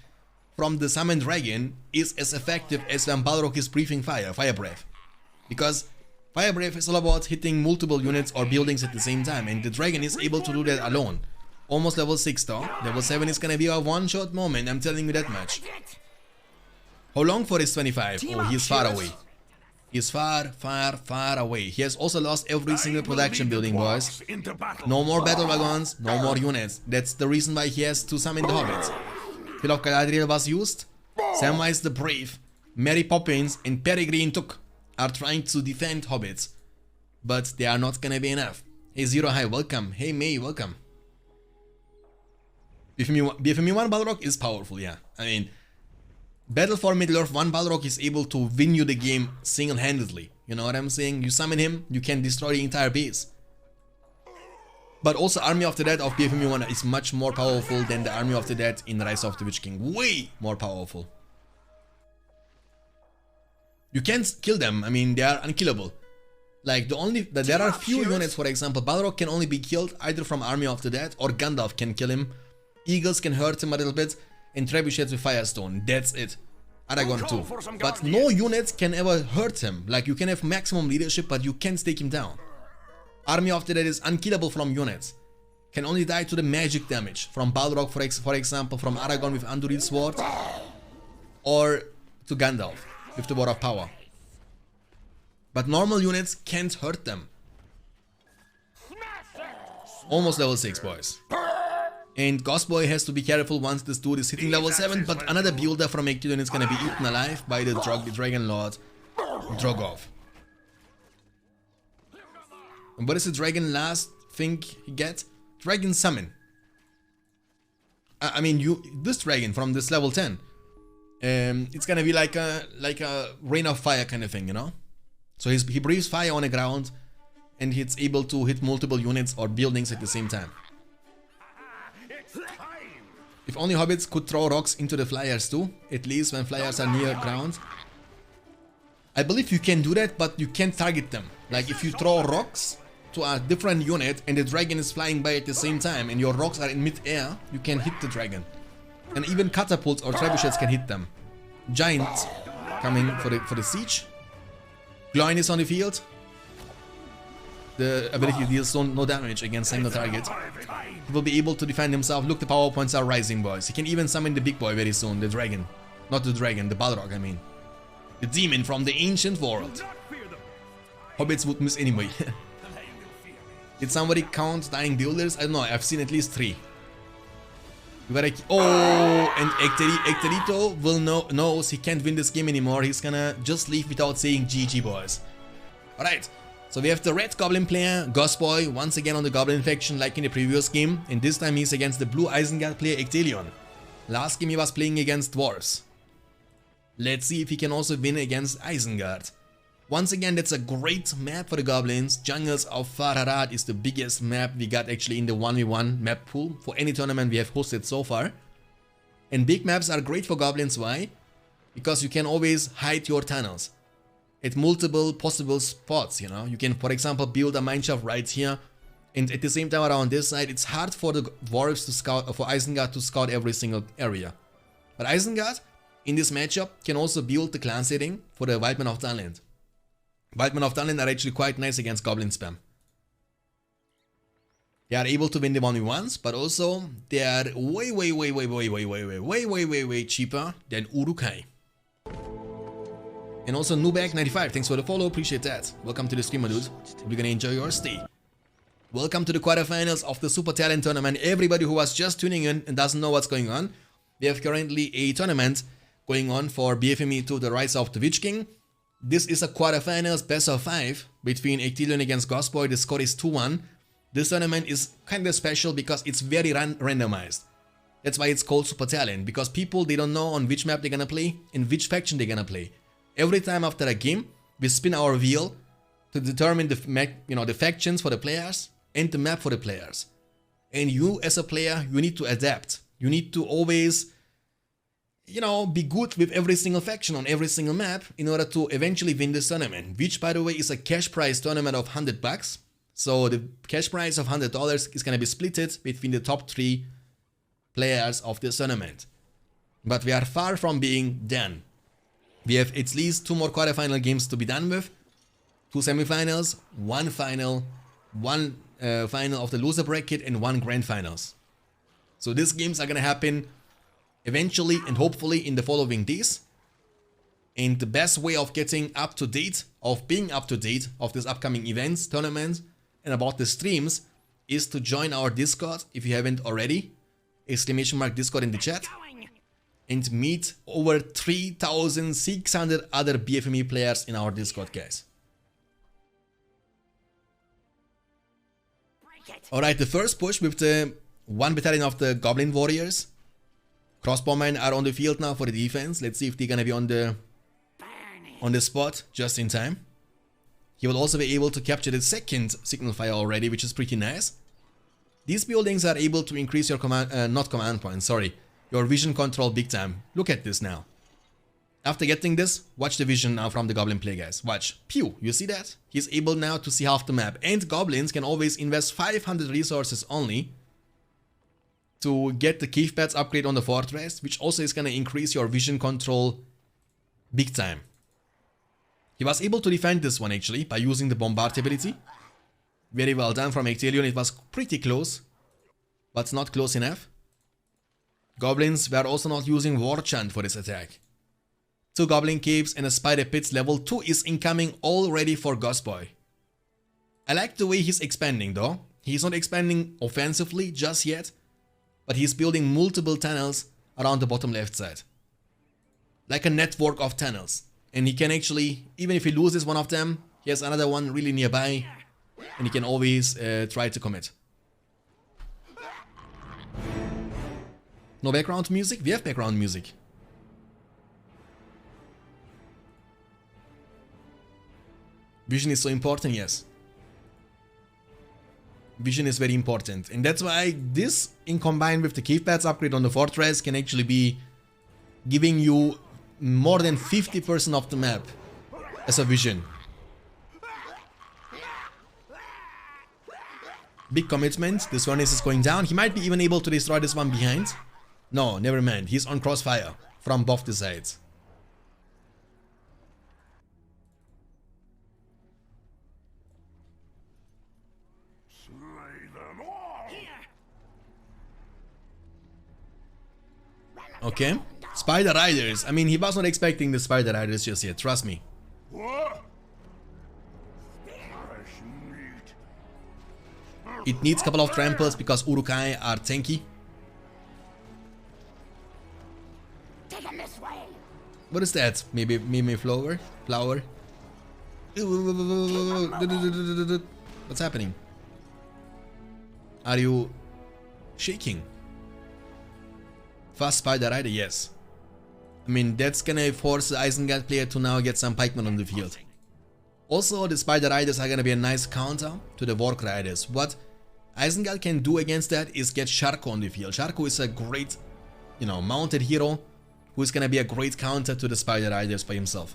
from the Summoned Dragon is as effective as when Balrog is breathing fire breath. Because fire breath is all about hitting multiple units or buildings at the same time, and the dragon is able to do that alone. Almost level 6 though. Level 7 is gonna be a one-shot moment, I'm telling you that much. How long for his 25? Oh, he's far away. He's far away. He has also lost every single production building, boys. No more battle wagons, no more units. That's the reason why he has to summon the hobbits. Hill of Galadriel was used. Samwise the Brave, Mary Poppins and Peregrine Took are trying to defend hobbits. But they are not gonna be enough. Hey Zero, hi, welcome. Hey May, welcome. BFME 1 Balrog is powerful, yeah. I mean, Battle for Middle-earth, 1 Balrog is able to win you the game single-handedly. You know what I'm saying? You summon him, you can destroy the entire base. But also Army of the Dead of BFME 1 is much more powerful than the Army of the Dead in Rise of the Witch King. Way more powerful. You can't kill them, I mean, they are unkillable. Like, there are few units, for example, Balrog can only be killed either from Army of the Dead or Gandalf can kill him. Eagles can hurt him a little bit. And trebuchets with Firestone, that's it. Aragorn too. But no units can ever hurt him. Like, you can have maximum leadership, but you can't take him down. Army of the Dead is unkillable from units. Can only die to the magic damage. From Balrog, for example, from Aragorn with Anduril Sword. Or to Gandalf with the Word of Power. But normal units can't hurt them. Almost level 6, boys. And Ghostboy has to be careful once this dude is hitting level 7, but another builder from Ecthelion is gonna be eaten alive by the Dragon Lord Drogoth. And what is the dragon last thing he gets? Dragon Summon. I mean, this dragon from this level 10, it's gonna be like a rain of fire kind of thing, you know? So he breathes fire on the ground, and he's able to hit multiple units or buildings at the same time. If only hobbits could throw rocks into the flyers too, at least when flyers are near ground. I believe you can do that, but you can't target them. Like, if you throw rocks to a different unit and the dragon is flying by at the same time and your rocks are in mid-air, you can hit the dragon. And even catapults or trebuchets can hit them. Giant coming for the siege. Gloin is on the field. The ability deals no damage against single target. He will be able to defend himself. Look, the power points are rising, boys. He can even summon the big boy very soon, the dragon. Not the dragon, the Balrog, I mean. The demon from the ancient world. Hobbits would miss anyway. Did somebody count dying builders? I don't know, I've seen at least 3. Oh, and Ecthelion knows he can't win this game anymore. He's gonna just leave without saying GG, boys. Alright, So we have the red goblin player, Ghostboy, once again on the goblin faction like in the previous game, and this time he's against the blue Isengard player Ecthelion. Last game he was playing against dwarves. Let's see if he can also win against Isengard. Once again, that's a great map for the goblins. Jungles of Farharad is the biggest map we got actually in the 1v1 map pool for any tournament we have hosted so far. And big maps are great for goblins, why? Because you can always hide your tunnels at multiple possible spots, you know. You can, for example, build a mineshaft right here, and at the same time around this side, it's hard for the dwarves to scout, for Isengard to scout every single area. But Isengard, in this matchup, can also build the clan setting for the Wildmen of Dunland. Wildmen of Dunland are actually quite nice against goblin spam. They are able to win the 1v1s, but also they are way cheaper than Urukai. And also Nubek95, thanks for the follow, appreciate that. Welcome to the streamer, dude. We're gonna enjoy your stay. Welcome to the quarterfinals of the Supertalent tournament. Everybody who was just tuning in and doesn't know what's going on, we have currently a tournament going on for BFME2, the Rise of the Witch King. This is a quarterfinals best of 5 between Ecthelion against Ghostboy. The score is 2-1. This tournament is kind of special because it's very randomized. That's why it's called Supertalent, because people, they don't know on which map they're gonna play and which faction they're gonna play. Every time after a game, we spin our wheel to determine the factions for the players and the map for the players. And you as a player, you need to adapt. You need to always, you know, be good with every single faction on every single map in order to eventually win this tournament, which by the way is a cash prize tournament of $100. So the cash prize of $100 is gonna be splitted between the top 3 players of this tournament. But we are far from being done. We have at least 2 more quarterfinal games to be done with, 2 semifinals, 1 final, 1 final of the loser bracket, and 1 grand finals. So these games are gonna happen eventually and hopefully in the following days. And the best way of getting up to date, of being up to date of these upcoming events, tournaments, and about the streams is to join our Discord if you haven't already. !Discord in the chat. And meet over 3,600 other BFME players in our Discord, guys. Alright, the first push with the 1 battalion of the Goblin Warriors. Crossbowmen are on the field now for the defense. Let's see if they're gonna be on the spot just in time. He will also be able to capture the second signal fire already, which is pretty nice. These buildings are able to increase your your vision control big time. Look at this now. After getting this, watch the vision now from the Goblin play, guys. Watch. Pew, you see that? He's able now to see half the map. And Goblins can always invest 500 resources only to get the cave pads upgrade on the fortress, which also is gonna increase your vision control big time. He was able to defend this one actually by using the bombard ability. Very well done from Ecthelion. It was pretty close, but not close enough. Goblins were also not using War Chant for this attack. 2 Goblin Caves and a Spider Pits level 2 is incoming already for Ghostboy. I like the way he's expanding though. He's not expanding offensively just yet, but he's building multiple tunnels around the bottom left side. Like a network of tunnels. And he can actually, even if he loses one of them, he has another one really nearby, and he can always try to commit. No background music? We have background music. Vision is so important, yes. Vision is very important, and that's why this, in combined with the cave pads upgrade on the fortress, can actually be giving you more than 50% of the map as a vision. Big commitment. This furnace is going down. He might be even able to destroy this one behind. No, never mind. He's on crossfire from both the sides. Okay. Spider Riders. I mean, he was not expecting the Spider Riders just yet. Trust me. It needs a couple of tramples because Urukai are tanky. Take him this way. What is that? Maybe flower? Flower? What's happening? Are you shaking? Fast Spider Rider, yes. I mean, that's gonna force the Isengard player to now get some pikemen on the field. Also, the Spider Riders are gonna be a nice counter to the Warg Riders. What Isengard can do against that is get Sharko on the field. Sharko is a great, you know, mounted hero who is gonna be a great counter to the Spider Riders by himself.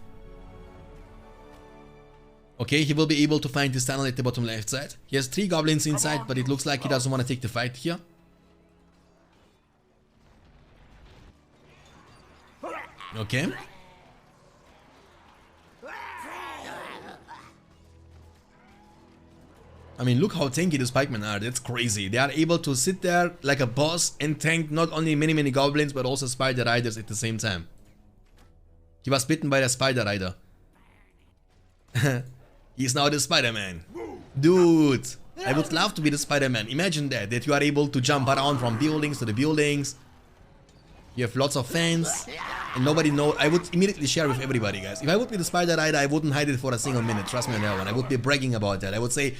Okay, he will be able to find this tunnel at the bottom left side. He has 3 goblins inside, but it looks like he doesn't want to take the fight here. Okay. I mean, look how tanky these pikemen are. That's crazy. They are able to sit there like a boss and tank not only many goblins, but also Spider Riders at the same time. He was bitten by the Spider Rider. He's now the Spider-Man. Dude, I would love to be the Spider-Man. Imagine that you are able to jump around from buildings to the buildings. You have lots of fans and nobody knows. I would immediately share with everybody, guys. If I would be the Spider Rider, I wouldn't hide it for a single minute. Trust me on that one. I would be bragging about that. I would say,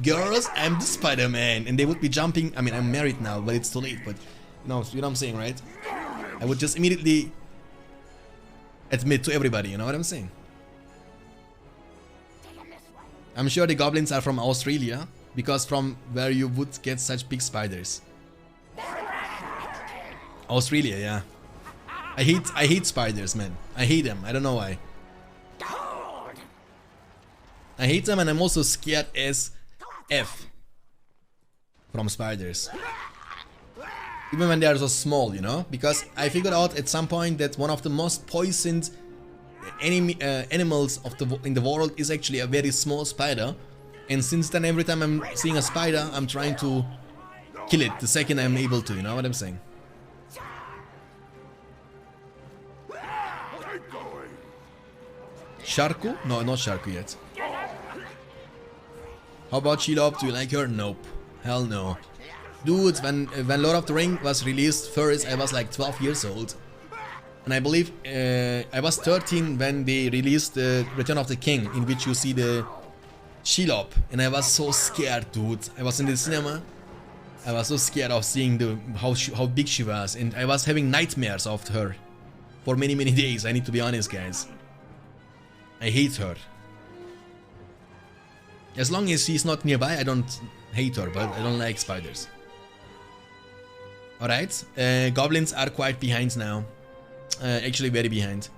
girls, I'm the Spider-Man. And they would be jumping. I mean, I'm married now, but it's too late. But you know what I'm saying, right? I would just immediately admit to everybody, you know what I'm saying? I'm sure the goblins are from Australia, because from where you would get such big spiders. Australia, yeah. I hate spiders, man. I hate them. I don't know why. I hate them, and I'm also scared as F from spiders. Even when they are so small, you know? Because I figured out at some point that one of the most poisoned animals in the world is actually a very small spider. And since then, every time I'm seeing a spider, I'm trying to kill it the second I'm able to, you know what I'm saying? Sharku? No, not Sharku yet. How about Shelob? Do you like her? Nope. Hell no. Dude, when Lord of the Ring was released first, I was like 12 years old. And I believe I was 13 when they released the Return of the King, in which you see the Shelob. And I was so scared, dude. I was in the cinema. I was so scared of seeing how big she was. And I was having nightmares of her for many days. I need to be honest, guys. I hate her. As long as she's not nearby, I don't hate her, but I don't like spiders. Alright, goblins are quite behind now. Actually very behind.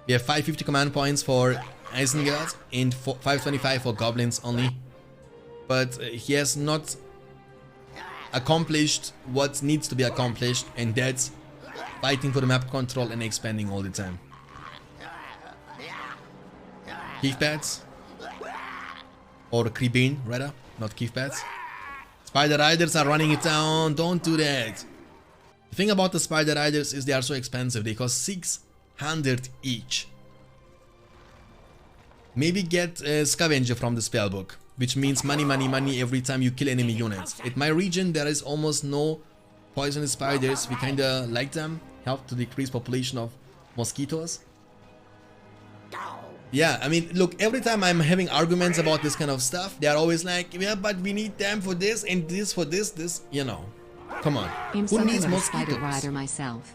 We have 550 command points for Isengard and 525 for goblins only. But he has not accomplished what needs to be accomplished, and that's fighting for the map control and expanding all the time. Keef pads. Or Kribin, rather, not Keef pads. Spider Riders are running it down, don't do that. The thing about the Spider Riders is they are so expensive, they cost 600 each. Maybe get a Scavenger from the spellbook, which means money every time you kill enemy units. At my region there is almost no poisonous spiders, we kinda like them, help to decrease population of mosquitoes. Yeah, I mean, look, every time I'm having arguments about this kind of stuff, they are always like, yeah, but we need them for this and this for this, you know. Come on. I'm Who needs something of a mosquitoes? spider rider myself.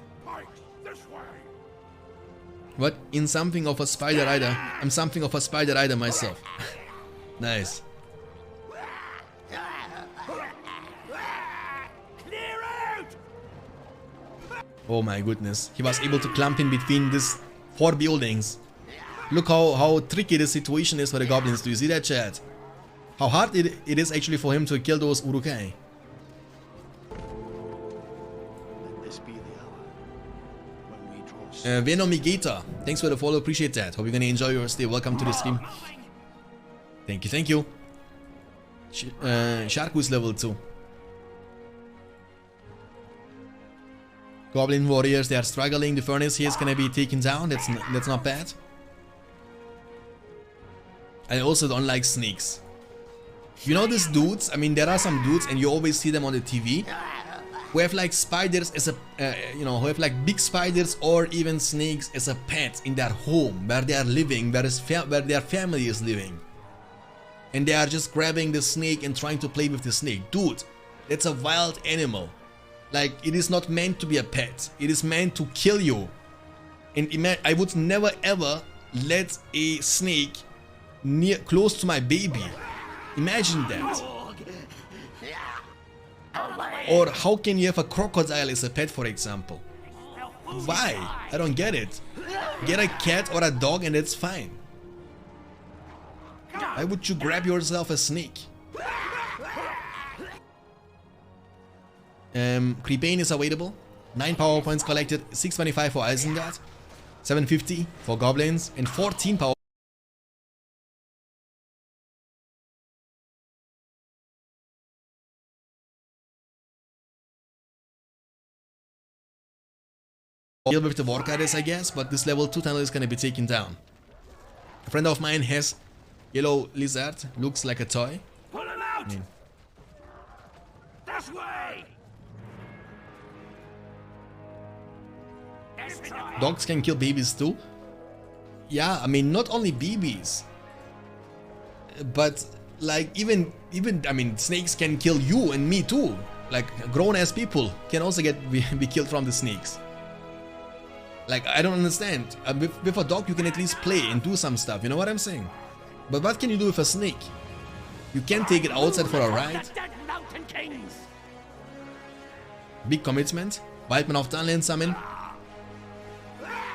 What? In something of a spider rider? I'm something of a spider rider myself. Nice. Oh my goodness. He was able to clump in between these 4 buildings. Look how tricky the situation is for the goblins. Do you see that, chat? How hard it is actually for him to kill those Urukai. Venomigata, thanks for the follow, appreciate that. Hope you're gonna enjoy your stay. Welcome to the stream. Thank you, thank you. Sharku's level 2. Goblin warriors, they are struggling. The furnace here is gonna be taken down. That's not bad. I also don't like snakes. You know these dudes? I mean, there are some dudes and you always see them on the TV. who have like spiders as a, you know, who have like big spiders or even snakes as a pet in their home, where they are living, where their family is living. And they are just grabbing the snake and trying to play with the snake. Dude, that's a wild animal. Like, it is not meant to be a pet. It is meant to kill you. And I would never ever let a snake close to my baby. Imagine that. Or how can you have a crocodile as a pet, for example? Why? I don't get it. Get a cat or a dog and it's fine. Why would you grab yourself a snake? Creepane is available. 9 power points collected. 625 for Isengard. 750 for goblins. And 14 power. Deal with the Warcarders, I guess, but this level 2 tunnel is gonna be taken down. A friend of mine has yellow lizard, looks like a toy. Pull him out! This way! Dogs can kill babies too. Yeah, I mean, not only babies, but like even I mean, snakes can kill you and me too. Like grown-ass people can also be killed from the snakes. Like, I don't understand. With a dog you can at least play and do some stuff, you know what I'm saying? But what can you do with a snake? You can't take it outside for a ride. Big commitment. Wildman of Dunland summon.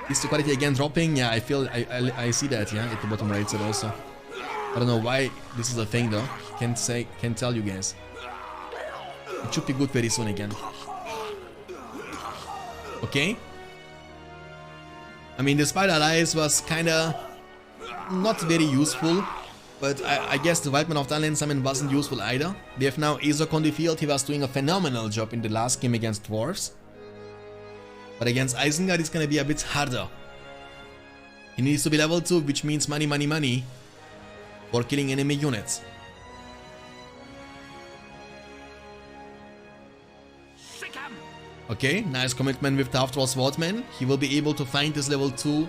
Is the quality again dropping? Yeah, I see that, yeah, at the bottom right side also. I don't know why this is a thing though. Can't tell you guys. It should be good very soon again. Okay. I mean, the Spider Eyes was kinda not very useful, but I guess the Wildman of Dunland summon wasn't useful either. We have now Azok on the field. He was doing a phenomenal job in the last game against Dwarves. But against Isengard it's gonna be a bit harder. He needs to be level 2, which means money, money, money for killing enemy units. Okay, nice commitment with the Half-Troll Swordman. He will be able to find this level 2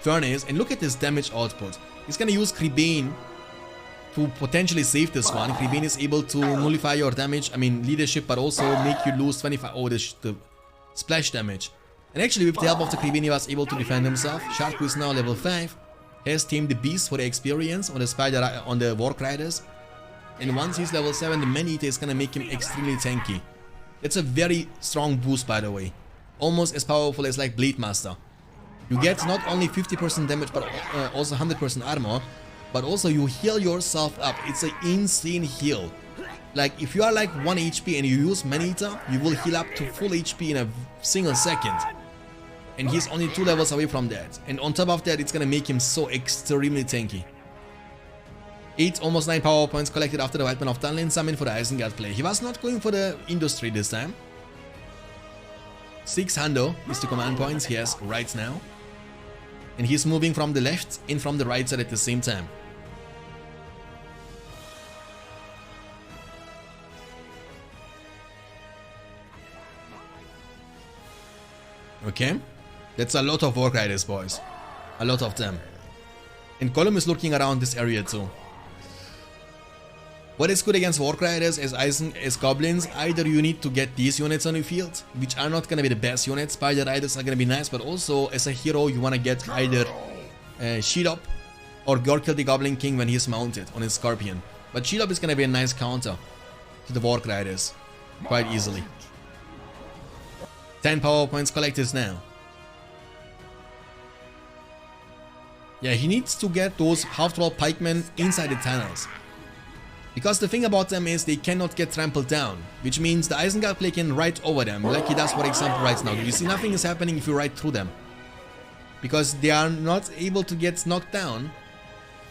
furnace. And look at this damage output. He's gonna use Creebane to potentially save this one. Creebane is able to nullify your damage, I mean leadership, but also make you lose 25... Oh, the splash damage. And actually with the help of the Creebane he was able to defend himself. Sharku is now level 5. Has tamed the beast for the experience on the spider, on the Warcriders. And once he's level 7, the Man-Eater is gonna make him extremely tanky. It's a very strong boost, by the way. Almost as powerful as like Blade Master. You get not only 50% damage but also 100% armor, but also you heal yourself up. It's an insane heal. Like if you are like 1 HP and you use Man-Eater, you will heal up to full HP in a single second. And he's only 2 levels away from that. And on top of that, it's gonna make him so extremely tanky. 8, almost 9 power points collected after the Wildman of Dunland summon for the Isengard play. He was not going for the industry this time. 6 hundo is the command points he has right now. And he's moving from the left and from the right side at the same time. Okay, that's a lot of Warcriders, boys. A lot of them. And Gollum is looking around this area too. What is good against Warcriders as Goblins, either you need to get these units on the field, which are not gonna be the best units. Spider Riders are gonna be nice, but also as a hero you wanna get either Shelob or Gorkil the Goblin King when he's mounted on his Scorpion. But Shelob is gonna be a nice counter to the Warcriders, quite easily. 10 power points collected now. Yeah, he needs to get those half-troll pikemen inside the tunnels. Because the thing about them is they cannot get trampled down, which means the Isengard play can ride over them, like he does for example right now. You see, nothing is happening if you ride through them. Because they are not able to get knocked down,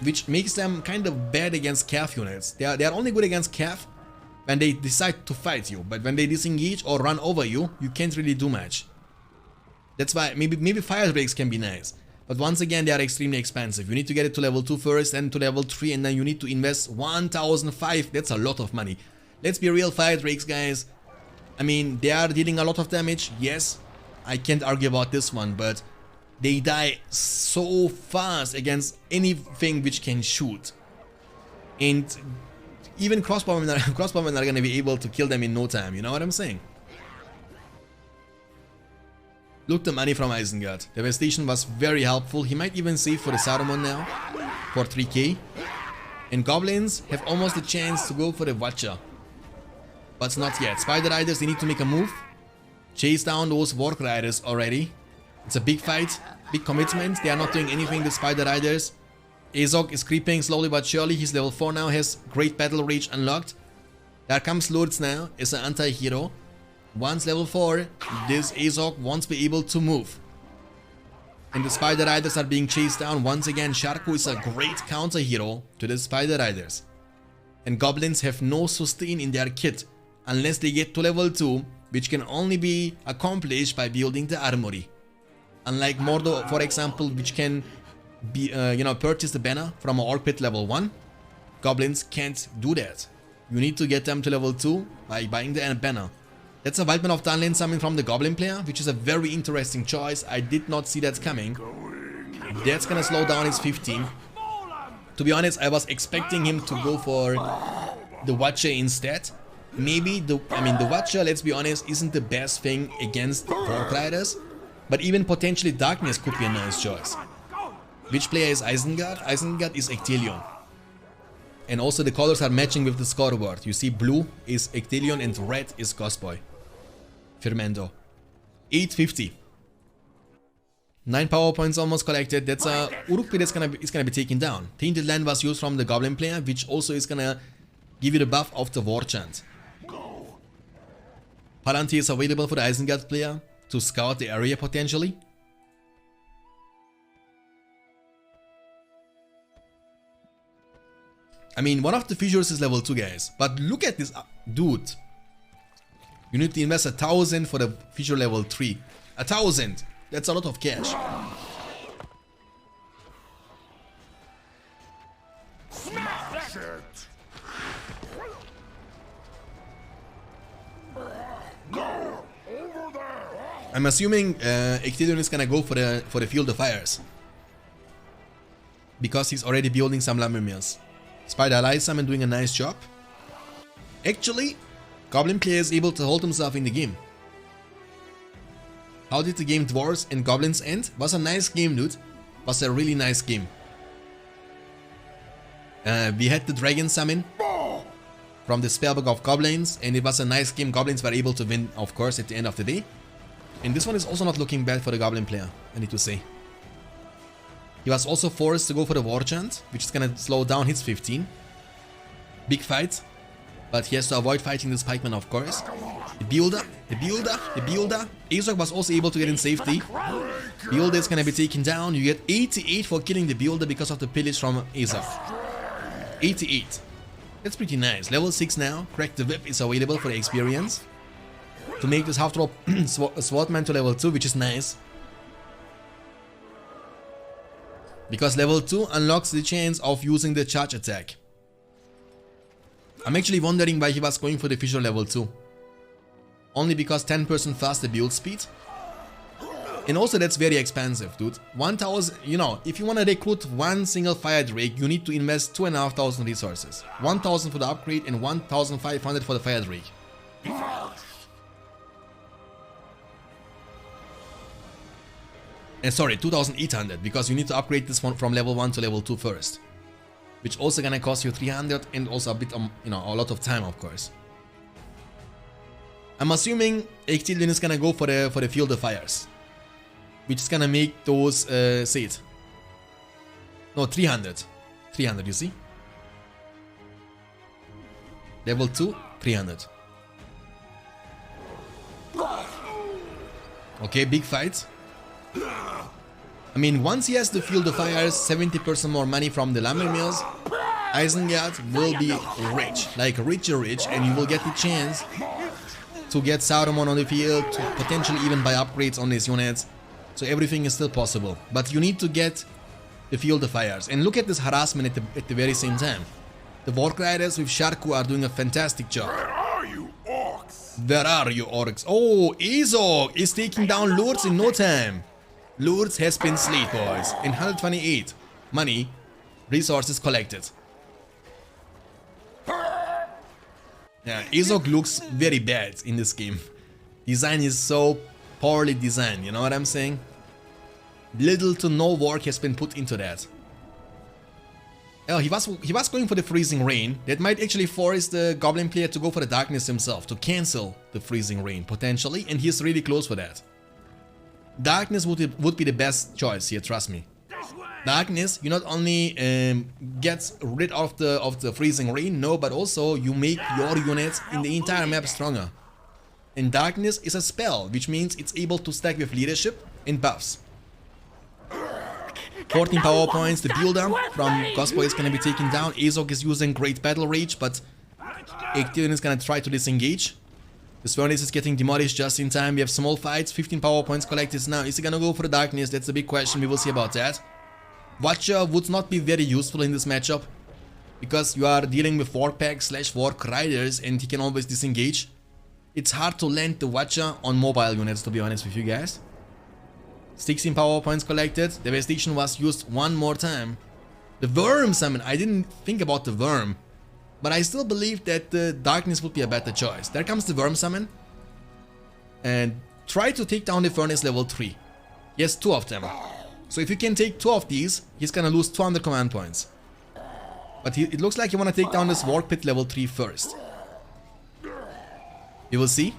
which makes them kind of bad against Cav units. They are only good against Cav when they decide to fight you, but when they disengage or run over you, you can't really do much. That's why maybe fire breaks can be nice. But once again, they are extremely expensive. You need to get it to level 2 first, then to level 3, and then you need to invest 1005. That's a lot of money. Let's be real, fire drakes, guys. I mean, they are dealing a lot of damage, yes, I can't argue about this one, but they die so fast against anything which can shoot. And even crossbowmen are gonna be able to kill them in no time, you know what I'm saying? Look, the money from Isengard. Devastation was very helpful. He might even save for the Saruman now, for 3k. And goblins have almost a chance to go for the Watcher. But not yet. Spider Riders, they need to make a move. Chase down those Warg Riders already. It's a big fight, big commitment. They are not doing anything, the Spider Riders. Azog is creeping slowly but surely. He's level 4 now, has great battle rage unlocked. There comes Lourdes now, is an anti-hero. Once level 4, this Azog won't be able to move. And the Spider Riders are being chased down. Once again, Sharku is a great counter hero to the Spider Riders. And goblins have no sustain in their kit unless they get to level 2, which can only be accomplished by building the armory. Unlike Mordo, for example, which can be, purchase the banner from an Orc Pit level 1, goblins can't do that. You need to get them to level 2 by buying the banner. That's a Wildman of Dunland summon from the Goblin player, which is a very interesting choice. I did not see that coming. That's gonna slow down his 15. To be honest, I was expecting him to go for the Watcher instead. Maybe the Watcher, let's be honest, isn't the best thing against Warg Riders, but even potentially Darkness could be a nice choice. Which player is Isengard? Isengard is Ecthelion. And also the colors are matching with the scoreboard. You see blue is Ecthelion and red is Ghostboy. Firmendo. 850. 9 power points almost collected. That's a Uruk-pi that's gonna be taken down. Tainted Land was used from the Goblin player, which also is gonna give you the buff of the War Chant. Palantir is available for the Isengard player to scout the area potentially. I mean, one of the fissures is level 2, guys. But look at this, dude. You need to invest 1,000 for the fissure level 3. 1,000. That's a lot of cash. Smash it! Go over there! I'm assuming Ecthelion is gonna go for the Field of Fires, because he's already building some lumber mills. Spider Allies summon doing a nice job. Actually, Goblin player is able to hold himself in the game. How did the game Dwarves and Goblins end? Was a nice game, dude. Was a really nice game. We had the Dragon summon from the Spellbook of Goblins, and it was a nice game. Goblins were able to win, of course, at the end of the day. And this one is also not looking bad for the Goblin player, I need to say. He was also forced to go for the War Chant, which is gonna slow down his 15. Big fight, but he has to avoid fighting the Spikeman, of course. The Builder. Azog was also able to get in safety. Builder is gonna be taken down. You get 88 for killing the Builder because of the pillage from Azog. 88. That's pretty nice. Level 6 now. Crack the Whip is available for the experience. To make this half drop Swordman to level 2, which is nice. Because level 2 unlocks the chance of using the charge attack. I'm actually wondering why he was going for the Fissure level 2. Only because 10% faster build speed. And also that's very expensive, dude. 1,000, you know, if you want to recruit one single Fire Drake, you need to invest 2,500 resources. 1,000 for the upgrade and 1,500 for the Fire Drake. And sorry, 2,800, because you need to upgrade this one from level 1 to level 2 first. Which also gonna cost you 300 and also a bit, a lot of time, of course. I'm assuming Ecthelion is gonna go for the Field of Fires, which is gonna make those, say it. No, 300. 300, you see? Level 2, 300. Okay, big fight. I mean, once he has the Field of Fires, 70% more money from the lumber mills, Isengard will be rich, like rich, and you will get the chance to get Saruman on the field, to potentially even buy upgrades on his units, so everything is still possible. But you need to get the Field of Fires, and look at this harassment at the very same time. The Warg Riders with Sharku are doing a fantastic job. Where are you, orcs? Where are you, orcs? Oh, Azog is taking down Lourdes in no time. Lourdes has been slayed, boys. In 128 money, resources collected. Yeah, Azog looks very bad in this game. Design is so poorly designed, you know what I'm saying? Little to no work has been put into that. Oh, he was going for the freezing rain. That might actually force the goblin player to go for the darkness himself, to cancel the freezing rain potentially, and he's really close for that. Darkness would be the best choice here, trust me. Darkness, you not only get rid of the freezing rain, no, but also you make your units in the entire map stronger. And darkness is a spell, which means it's able to stack with leadership and buffs. 14 power points, the builder from Ghostboy is gonna be taken down. Azog is using great battle rage, but Ecthelion is gonna try to disengage. This furnace is getting demolished just in time. We have small fights, 15 power points collected now. Is he gonna go for the darkness? That's a big question, we will see about that. Watcher would not be very useful in this matchup, because you are dealing with Warg Packs / Warg Riders and he can always disengage. It's hard to land the Watcher on mobile units, to be honest with you guys. 16 power points collected. Devastation was used one more time. The Worm summon, I didn't think about the Worm, but I still believe that the Darkness would be a better choice. There comes the Worm summon. And try to take down the Furnace level 3. Yes, 2 of them. So if you can take 2 of these, he's gonna lose 200 command points. But it looks like you wanna take down this Warg Pit level 3 first. You will see.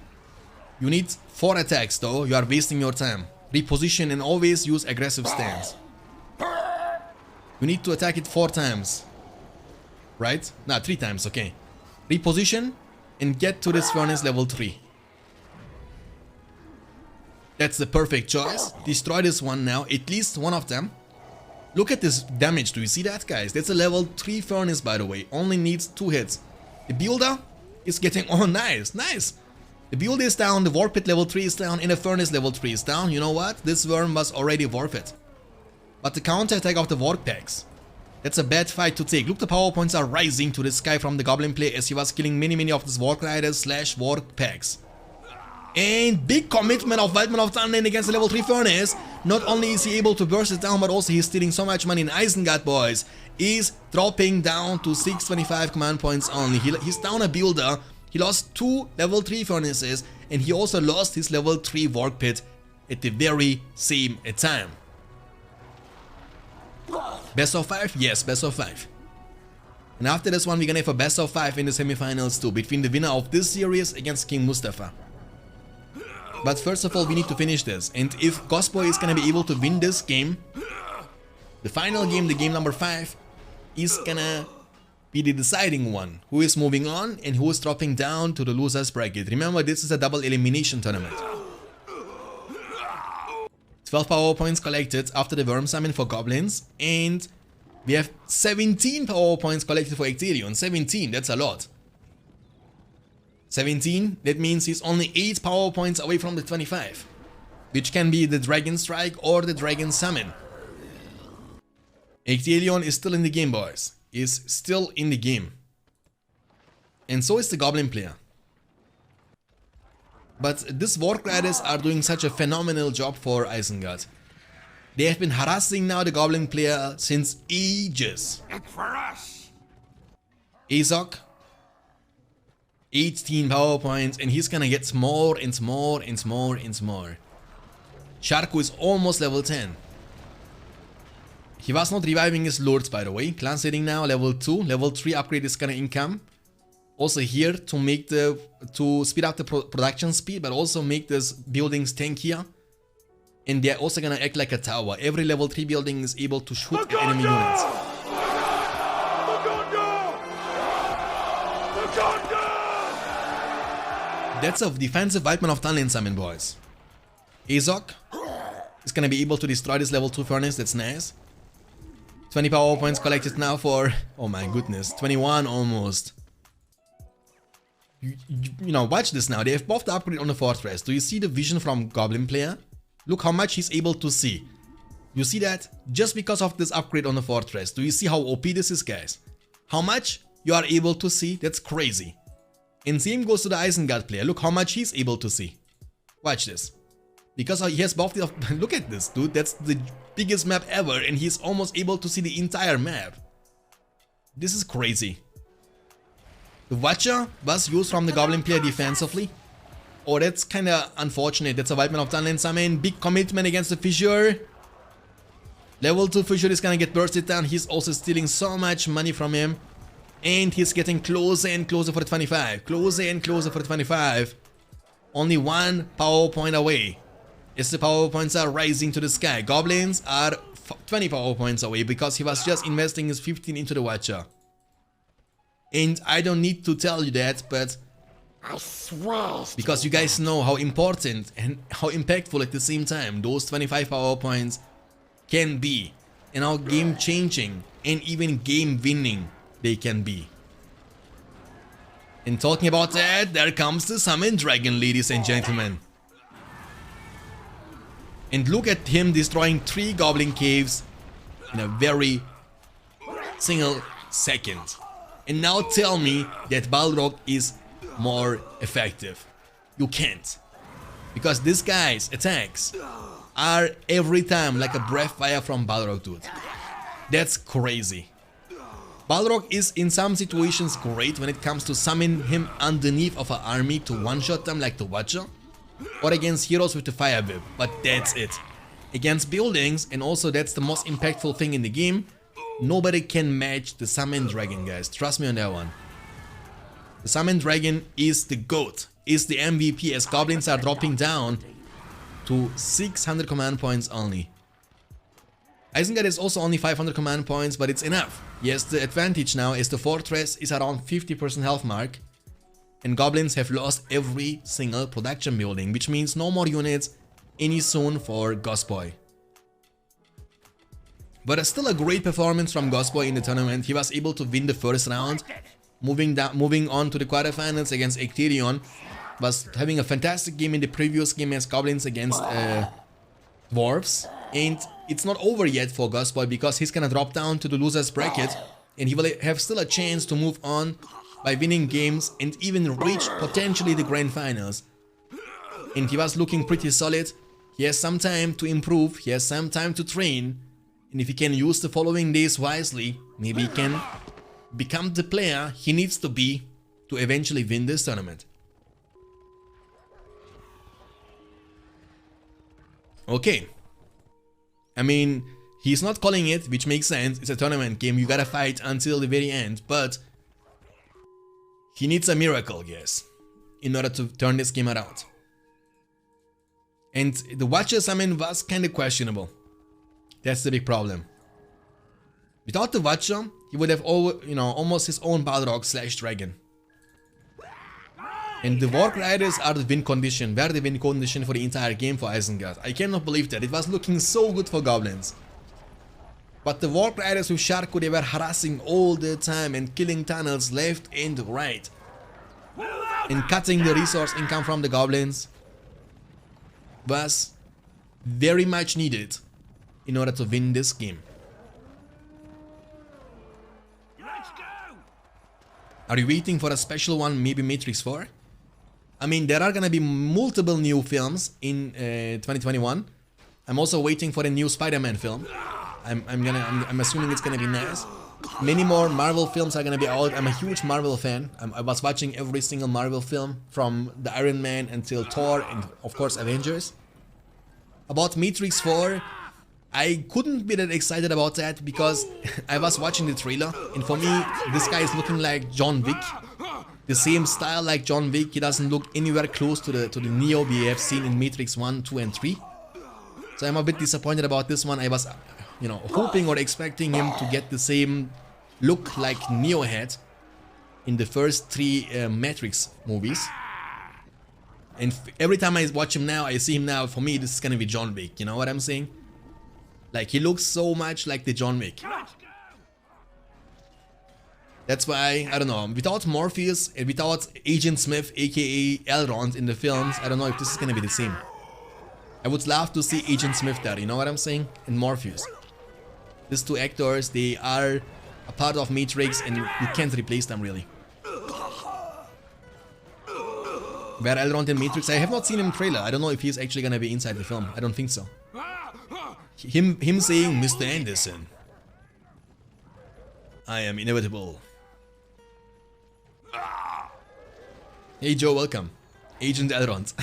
You need 4 attacks though, you are wasting your time. Reposition and always use aggressive stance. You need to attack it 4 times. Right? Nah, 3 times, okay. Reposition and get to this furnace level 3. That's the perfect choice. Destroy this one now, at least one of them. Look at this damage, do you see that, guys? That's a level 3 furnace, by the way. Only needs 2 hits. The builder is getting... Oh, nice, nice. The builder is down, the Warg Pit level 3 is down, and the furnace level 3 is down. You know what? This worm was already worth it. But the counter-attack of the Warg Packs, that's a bad fight to take. Look, the power points are rising to the sky from the Goblin player as he was killing many of these Warg Riders / Warg Packs. And big commitment of Waldman of Dunland against the level 3 furnace. Not only is he able to burst it down, but also he's stealing so much money. In Isengard, boys, is dropping down to 625 command points only. He's down a builder. He lost 2 level 3 furnaces, and he also lost his level 3 Warg Pit at the very same time. Best of 5? Yes, best of 5. And after this one, we're gonna have a best of 5 in the semifinals too, between the winner of this series against King Mustafa. But first of all, we need to finish this, and if Ghostboy is gonna be able to win this game, the final game, the game number 5, is gonna be the deciding one. Who is moving on and who is dropping down to the losers bracket. Remember, this is a double elimination tournament. 12 power points collected after the Worm Summon for Goblins, and we have 17 power points collected for Ecthelion. 17, that's a lot. 17, that means he's only 8 power points away from the 25, which can be the Dragon Strike or the Dragon Summon. Ecthelion is still in the game, boys. Is still in the game. And so is the Goblin player. But these Warg Riders are doing such a phenomenal job for Isengard. They have been harassing now the Goblin player since ages. It's for us. Azog, 18 power points, and he's gonna get more and more and more and more. Sharko is almost level 10. He was not reviving his lords, by the way. Clan setting now, level 2. Level 3 upgrade is gonna income. Also here to make to speed up the production speed, but also make this buildings tankier. And they're also gonna act like a tower. Every level 3 building is able to shoot at enemy units. That's a defensive Waldman of Dunland summon, boys. Azog is gonna be able to destroy this level 2 furnace, that's nice. 20 power points collected now for, oh my goodness, 21 almost. You know, watch this now, they have buffed the upgrade on the fortress. Do you see the vision from Goblin player? Look how much he's able to see. You see that? Just because of this upgrade on the fortress. Do you see how OP this is, guys? How much you are able to see? That's crazy. And same goes to the Isengard player. Look how much he's able to see. Watch this. Because he has buffed it. Look at this, dude. That's the biggest map ever, and he's almost able to see the entire map. This is crazy. The Watcher was used from the Goblin player defensively. Oh, that's kinda unfortunate. That's a Wildman of Dunland summon. Big commitment against the Fissure. Level 2 Fissure is gonna get bursted down. He's also stealing so much money from him. And he's getting closer and closer for the 25. Closer and closer for the 25. Only one power point away. As the power points are rising to the sky. Goblins are 20 power points away because he was just investing his 15 into the Watcher. And I don't need to tell you that, but I swear. because you guys know how important and how impactful at the same time those 25 power points can be, and how game changing and even game winning they can be. And talking about that, there comes the Summoned Dragon, ladies and gentlemen. And look at him destroying 3 Goblin Caves in a very single second. And now tell me that Balrog is more effective. You can't. Because this guy's attacks are every time like a breath fire from Balrog, dude. That's crazy. Balrog is in some situations great when it comes to summon him underneath of an army to one-shot them like the Watcher, or against heroes with the Fire Whip, but that's it. Against buildings, and also that's the most impactful thing in the game, nobody can match the Summoned Dragon, guys. Trust me on that one. The Summoned Dragon is the GOAT, is the MVP, as Goblins are dropping down to 600 command points only. Isengard is also only 500 command points, but it's enough. Yes, the advantage now is the fortress is around 50% health mark, and Goblins have lost every single production building, which means no more units any soon for Ghostboy. But it's still a great performance from Ghostboy in the tournament. He was able to win the first round, moving on to the quarterfinals against Ecthelion. Was having a fantastic game in the previous game as Goblins against Dwarves. And it's not over yet for Ghostboy because he's gonna drop down to the losers bracket, and he will have still a chance to move on by winning games and even reach potentially the grand finals. And he was looking pretty solid. He has some time to improve, he has some time to train, and if he can use the following days wisely, maybe he can become the player he needs to be to eventually win this tournament. Okay. I mean, he's not calling it, which makes sense. It's a tournament game, you gotta fight until the very end, but he needs a miracle, yes, in order to turn this game around. And the Watcher summon was kinda questionable. That's the big problem. Without the Watcher, he would have almost his own Balrog / Dragon. And the Warg Riders are the win condition, were the win condition for the entire game for Isengard. I cannot believe that. It was looking so good for Goblins. But the Warg Riders with Sharko, they were harassing all the time and killing tunnels left and right. And cutting the resource income from the Goblins was very much needed in order to win this game. Let's go. Are you waiting for a special one, maybe Matrix 4? I mean, there are gonna be multiple new films in 2021. I'm also waiting for a new Spider-Man film. I'm assuming it's gonna be nice. Many more Marvel films are gonna be out. I'm a huge Marvel fan. I was watching every single Marvel film from the Iron Man until Thor and of course Avengers. About Matrix 4, I couldn't be that excited about that because I was watching the trailer, and for me, this guy is looking like John Wick. The same style like John Wick. He doesn't look anywhere close to the Neo we have seen in Matrix 1, 2 and 3. So I'm a bit disappointed about this one. I was, hoping or expecting him to get the same look like Neo had in the first 3 Matrix movies. And every time I watch him now, I see him now, for me this is gonna be John Wick, you know what I'm saying? Like, he looks so much like the John Wick. That's why, I don't know, without Morpheus and without Agent Smith aka Elrond in the films, I don't know if this is gonna be the same. I would love to see Agent Smith there, you know what I'm saying? And Morpheus. These 2 actors, they are a part of Matrix and you can't replace them really. Where Elrond in Matrix, I have not seen him in trailer. I don't know if he's actually gonna be inside the film. I don't think so. Him saying, Mr. Anderson, I am inevitable. Hey Joe, welcome. Agent Elrond.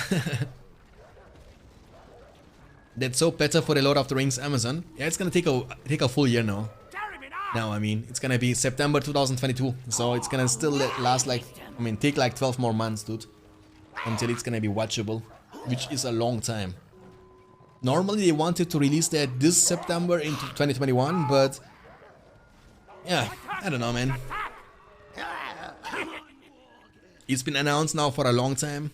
That's so better for the Lord of the Rings Amazon. Yeah, it's gonna take a full year now. Now, I mean, it's gonna be September 2022. So it's gonna still last like, I mean, take like 12 more months, dude. Until it's gonna be watchable. Which is a long time. Normally they wanted to release that this September into 2021, but yeah, I don't know, man. It's been announced now for a long time,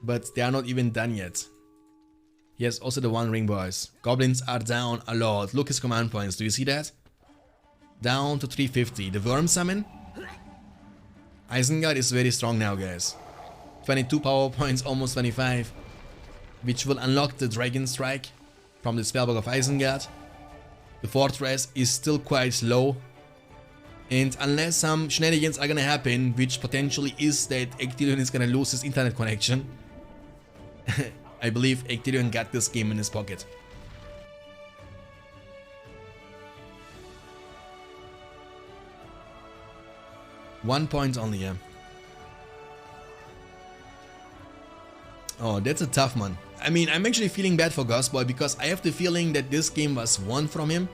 but they are not even done yet. Yes, also the One Ring boys. Goblins are down a lot. Look his command points, do you see that? Down to 350. The Worm Summon. Isengard is very strong now, guys. 22 power points, almost 25. Which will unlock the Dragon Strike from the spellbook of Isengard. The Fortress is still quite low. And unless some shenanigans are gonna happen, which potentially is that Ecthelion is gonna lose his internet connection, I believe Ecthelion got this game in his pocket. One point only, yeah. Oh, that's a tough one. I mean, I'm actually feeling bad for Ghostboy because I have the feeling that this game was won from him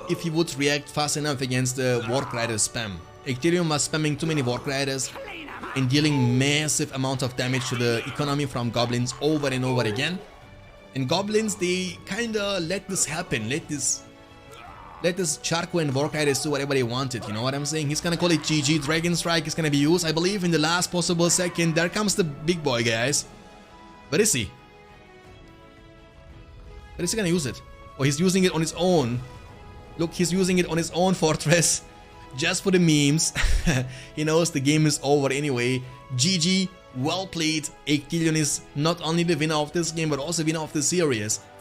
if he would react fast enough against the Warg Rider spam. Ecthelion was spamming too many Warg Riders and dealing massive amount of damage to the economy from goblins over and over again. And goblins, they kinda let this happen, let this Charco and Warg Riders do whatever they wanted, you know what I'm saying? He's gonna call it GG, Dragon Strike is gonna be used, I believe, in the last possible second. There comes the big boy, guys. Where is he? Where is he gonna use it? Oh, he's using it on his own. Look, he's using it on his own fortress. Just for the memes. He knows the game is over anyway. GG, well played. Ecthelion is not only the winner of this game, but also winner of the series.